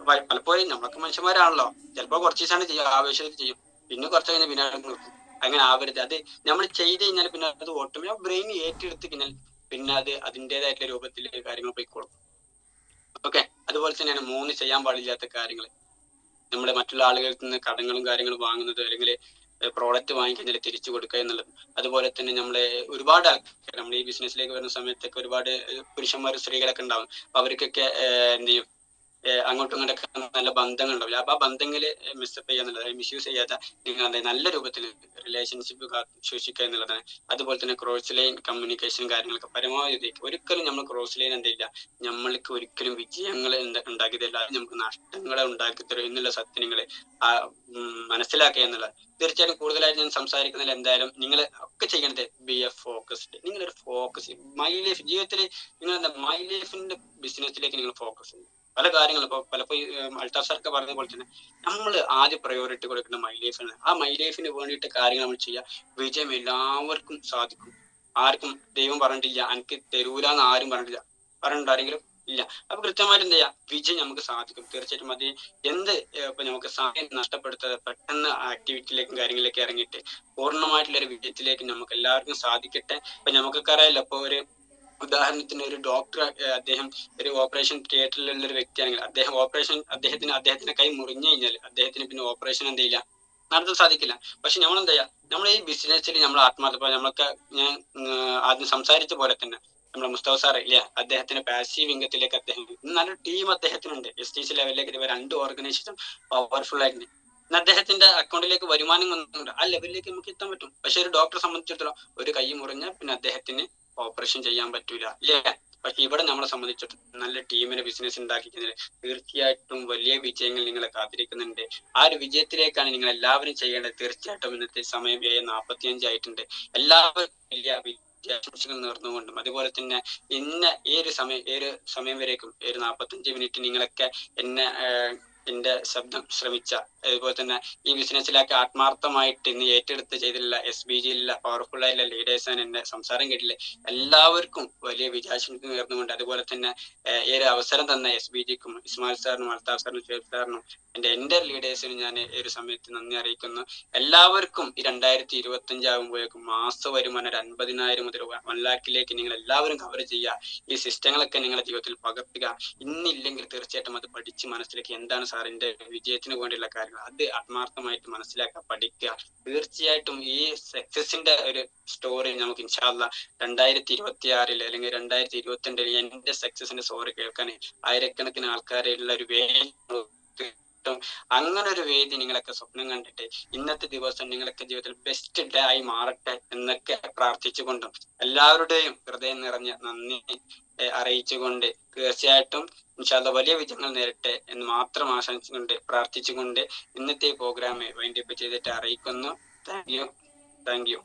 പലപ്പോഴും നമ്മളൊക്കെ മനുഷ്യന്മാരാണല്ലോ, ചിലപ്പോൾ കുറച്ച് ദിവസമാണ് ചെയ്യുക, ആവേശത്തിൽ ചെയ്യും, പിന്നെ കുറച്ച് കഴിഞ്ഞാൽ പിന്നെ നിർത്തും. അങ്ങനെ ആവരുത്. അത് നമ്മൾ ചെയ്ത് കഴിഞ്ഞാൽ പിന്നെ അത് ഓട്ടോമാറ്റിക് ബ്രെയിൻ ഏറ്റെടുത്ത് കഴിഞ്ഞാൽ പിന്നെ അത് അതിൻ്റെതായിട്ടുള്ള രൂപത്തിൽ കാര്യങ്ങൾ പോയിക്കോളും. ഓക്കെ. അതുപോലെ തന്നെയാണ് 3 ചെയ്യാൻ പാടില്ലാത്ത കാര്യങ്ങൾ. നമ്മൾ മറ്റുള്ള ആളുകളിൽ നിന്ന് കടങ്ങളും കാര്യങ്ങളും വാങ്ങുന്നത്, അല്ലെങ്കിൽ പ്രോഡക്റ്റ് വാങ്ങിക്കഴിഞ്ഞാൽ തിരിച്ചു കൊടുക്കുക എന്നുള്ളത്. അതുപോലെ തന്നെ നമ്മളെ ഒരുപാട് ആൾക്കാർ നമ്മൾ ഈ ബിസിനസ്സിലേക്ക് വരുന്ന സമയത്തൊക്കെ ഒരുപാട് പുരുഷന്മാരും സ്ത്രീകളൊക്കെ ഉണ്ടാവും. അവർക്കൊക്കെ എന്ത് ചെയ്യും, അങ്ങോട്ടും ഇങ്ങോട്ടൊക്കെ നല്ല ബന്ധങ്ങൾ ഉണ്ടാവില്ല. അപ്പൊ ആ ബന്ധങ്ങൾ മിസ്അപ്പ് ചെയ്യുക എന്നുള്ളത്, മിസ്യൂസ് ചെയ്യാതെ നിങ്ങൾ നല്ല രൂപത്തിൽ റിലേഷൻഷിപ്പ് സൂക്ഷിക്കുക എന്നുള്ളതാണ്. അതുപോലെ തന്നെ ക്രോസ് ലൈൻ കമ്മ്യൂണിക്കേഷൻ കാര്യങ്ങളൊക്കെ പരമാവധി ഒരിക്കലും നമ്മൾ ക്രോസ് ലൈൻ എന്തില്ല, നമ്മൾക്ക് ഒരിക്കലും വിജയങ്ങൾ ഉണ്ടാക്കി തരില്ല, നമുക്ക് നഷ്ടങ്ങളെ ഉണ്ടാക്കി തരും എന്നുള്ള സത്യങ്ങള് മനസ്സിലാക്കുക എന്നുള്ളത്. തീർച്ചയായിട്ടും കൂടുതലായിട്ട് ഞാൻ സംസാരിക്കുന്നതിൽ എന്തായാലും നിങ്ങൾ ഒക്കെ ചെയ്യണത് ബി എ ഫോക്കസ്ഡ്. നിങ്ങളൊരു ഫോക്കസ് മൈ ലൈഫ് ജീവിതത്തിൽ നിങ്ങൾ എന്താ മൈ ലൈഫിന്റെ ബിസിനസ്സിലേക്ക് നിങ്ങൾ ഫോക്കസ് ചെയ്യും. പല കാര്യങ്ങളും ഇപ്പൊ പലപ്പോഴും അൽത്താഫ് സാർക്ക് പറഞ്ഞ പോലെ തന്നെ നമ്മൾ ആദ്യം പ്രയോറിറ്റി കൊടുക്കുന്ന മൈ ലൈഫാണ്. ആ മൈ ലൈഫിന് വേണ്ടിയിട്ട് കാര്യങ്ങൾ നമ്മൾ ചെയ്യുക. വിജയം എല്ലാവർക്കും സാധിക്കും. ആർക്കും ദൈവം പറഞ്ഞിട്ടില്ല എനിക്ക് തരൂലെന്ന് ആരും പറഞ്ഞിട്ടുണ്ടോ ആരെങ്കിലും? ഇല്ല. അപ്പൊ കൃത്യമായിട്ട് എന്ത് ചെയ്യാം, വിജയം നമുക്ക് സാധിക്കും. തീർച്ചയായിട്ടും അത് എന്ത് ഇപ്പൊ നമുക്ക് സമയം നഷ്ടപ്പെടുത്താതെ പെട്ടെന്ന് ആക്ടിവിറ്റിയിലേക്കും കാര്യങ്ങളിലേക്ക് ഇറങ്ങിയിട്ട് പൂർണ്ണമായിട്ടുള്ള ഒരു വിജയത്തിലേക്ക് നമുക്ക് എല്ലാവർക്കും സാധിക്കട്ടെ. ഇപ്പൊ നമുക്കൊക്കെ അറിയാലോ, ഇപ്പൊ ഒരു ഉദാഹരണത്തിന് ഒരു ഡോക്ടർ, അദ്ദേഹം ഒരു ഓപ്പറേഷൻ തിയേറ്ററിലുള്ള ഒരു വ്യക്തിയാണെങ്കിൽ അദ്ദേഹത്തിന്റെ കൈ മുറിഞ്ഞു കഴിഞ്ഞാൽ അദ്ദേഹത്തിന് പിന്നെ ഓപ്പറേഷൻ എന്ത് ചെയ്യില്ല, നടത്താൻ സാധിക്കില്ല. പക്ഷെ നമ്മൾ എന്താ ചെയ്യാ, നമ്മൾ ഈ ബിസിനസ്സിൽ നമ്മൾ ആത്മാർത്ഥ, നമ്മളൊക്കെ ഞാൻ ആദ്യം സംസാരിച്ച പോലെ തന്നെ നമ്മുടെ മുസ്തഫ സാർ ഇല്ല, അദ്ദേഹത്തിന്റെ പാസീവ് ഇൻകത്തിലേക്ക് അദ്ദേഹം നല്ലൊരു ടീം അദ്ദേഹത്തിനുണ്ട്. STC ലെവലിലേക്ക് 2 ഓർഗനൈസേഷൻ പവർഫുൾ ആയിട്ട് അദ്ദേഹത്തിന്റെ അക്കൗണ്ടിലേക്ക് വരുമാനം വന്നിട്ടുണ്ട്. ആ ലെവലിലേക്ക് നമുക്ക് എത്താൻ പറ്റും. പക്ഷെ ഒരു ഡോക്ടറെ സംബന്ധിച്ചിടത്തോളം ഒരു കൈ മുറിഞ്ഞാൽ പിന്നെ അദ്ദേഹത്തിന് ഓപ്പറേഷൻ ചെയ്യാൻ പറ്റൂല, ഇല്ലേ? പക്ഷെ ഇവിടെ നമ്മളെ സംബന്ധിച്ചിടത്തോളം നല്ല ടീമിനെ ബിസിനസ് ഉണ്ടാക്കിക്കുന്നതിൽ തീർച്ചയായിട്ടും വലിയ വിജയങ്ങൾ നിങ്ങളെ കാത്തിരിക്കുന്നുണ്ട്. ആ ഒരു വിജയത്തിലേക്കാണ് നിങ്ങൾ എല്ലാവരും ചെയ്യേണ്ടത്. തീർച്ചയായിട്ടും ഇന്നത്തെ സമയം 7:45 ആയിട്ടുണ്ട്. എല്ലാവരും വലിയ വിജയാശംസകൾ നേർന്നുകൊണ്ടും അതുപോലെ തന്നെ ഈ ഒരു സമയം വരേക്കും 45 മിനിറ്റ് നിങ്ങളൊക്കെ എന്റെ ശബ്ദം ശ്രമിച്ച, അതുപോലെ തന്നെ ഈ ബിസിനസ്സിലൊക്കെ ആത്മാർത്ഥമായിട്ട് ഇന്ന് ഏറ്റെടുത്ത് ചെയ്തിട്ടുള്ള SBGയിലുള്ള പവർഫുൾ ആയിട്ടുള്ള ലീഡേഴ്സാണ് എന്റെ സംസാരം കേട്ടില്ലേ. എല്ലാവർക്കും വലിയ വിജയാശംസ നേർന്നുകൊണ്ട് അതുപോലെ തന്നെ ഈ ഒരു അവസരം തന്ന SBGക്കും ഇസ്മായിൽ സാറിനും അൽത്താഫ് സാറിനും ഷേഖ് സാറിനും എന്റെ ലീഡേഴ്സിനും ഞാൻ ഈ ഒരു സമയത്ത് നന്ദി അറിയിക്കുന്നു. എല്ലാവർക്കും ഈ 2025 ആകുമ്പോഴേക്കും മാസ വരുമാനം 50,000 മുതൽ 1 lakhിലേക്ക് നിങ്ങൾ എല്ലാവരും കവർ ചെയ്യുക. ഈ സിസ്റ്റങ്ങളൊക്കെ നിങ്ങളുടെ ജീവിതത്തിൽ പകർത്തുക. ഇന്നില്ലെങ്കിൽ തീർച്ചയായിട്ടും അത് പഠിച്ച് മനസ്സിലാക്കി എന്താണ് സാറിന്റെ വിജയത്തിന് വേണ്ടിയുള്ള കാര്യങ്ങൾ, അത് ആത്മാർത്ഥമായിട്ട് മനസ്സിലാക്കുക, പഠിക്കുക. തീർച്ചയായിട്ടും ഈ സക്സസിന്റെ ഒരു സ്റ്റോറി നമുക്ക് ഇൻഷാ അല്ലാഹ് 2026 അല്ലെങ്കിൽ 2022 എന്റെ സക്സസിന്റെ സ്റ്റോറി കേൾക്കാൻ ആയിരക്കണക്കിന് ആൾക്കാരുള്ള ഒരു വേദി, അങ്ങനെ ഒരു വേദി നിങ്ങളൊക്കെ സ്വപ്നം കണ്ടിട്ട് ഇന്നത്തെ ദിവസം നിങ്ങളൊക്കെ ജീവിതത്തിൽ ബെസ്റ്റ് ഡേ ആയി മാറട്ടെ എന്നൊക്കെ പ്രാർത്ഥിച്ചുകൊണ്ടും എല്ലാവരുടെയും ഹൃദയം നിറഞ്ഞ നന്ദി അറിയിച്ചുകൊണ്ട് തീർച്ചയായിട്ടും ഇൻഷാ അല്ലാഹ് വലിയ വിജയങ്ങൾ നേരട്ടെ എന്ന് മാത്രം ആശംസിച്ചുകൊണ്ട് പ്രാർത്ഥിച്ചുകൊണ്ട് ഇന്നത്തെ പ്രോഗ്രാം വൈൻഡ് അപ്പ് ചെയ്തിട്ട് അറിയിക്കുന്നു. Thank you.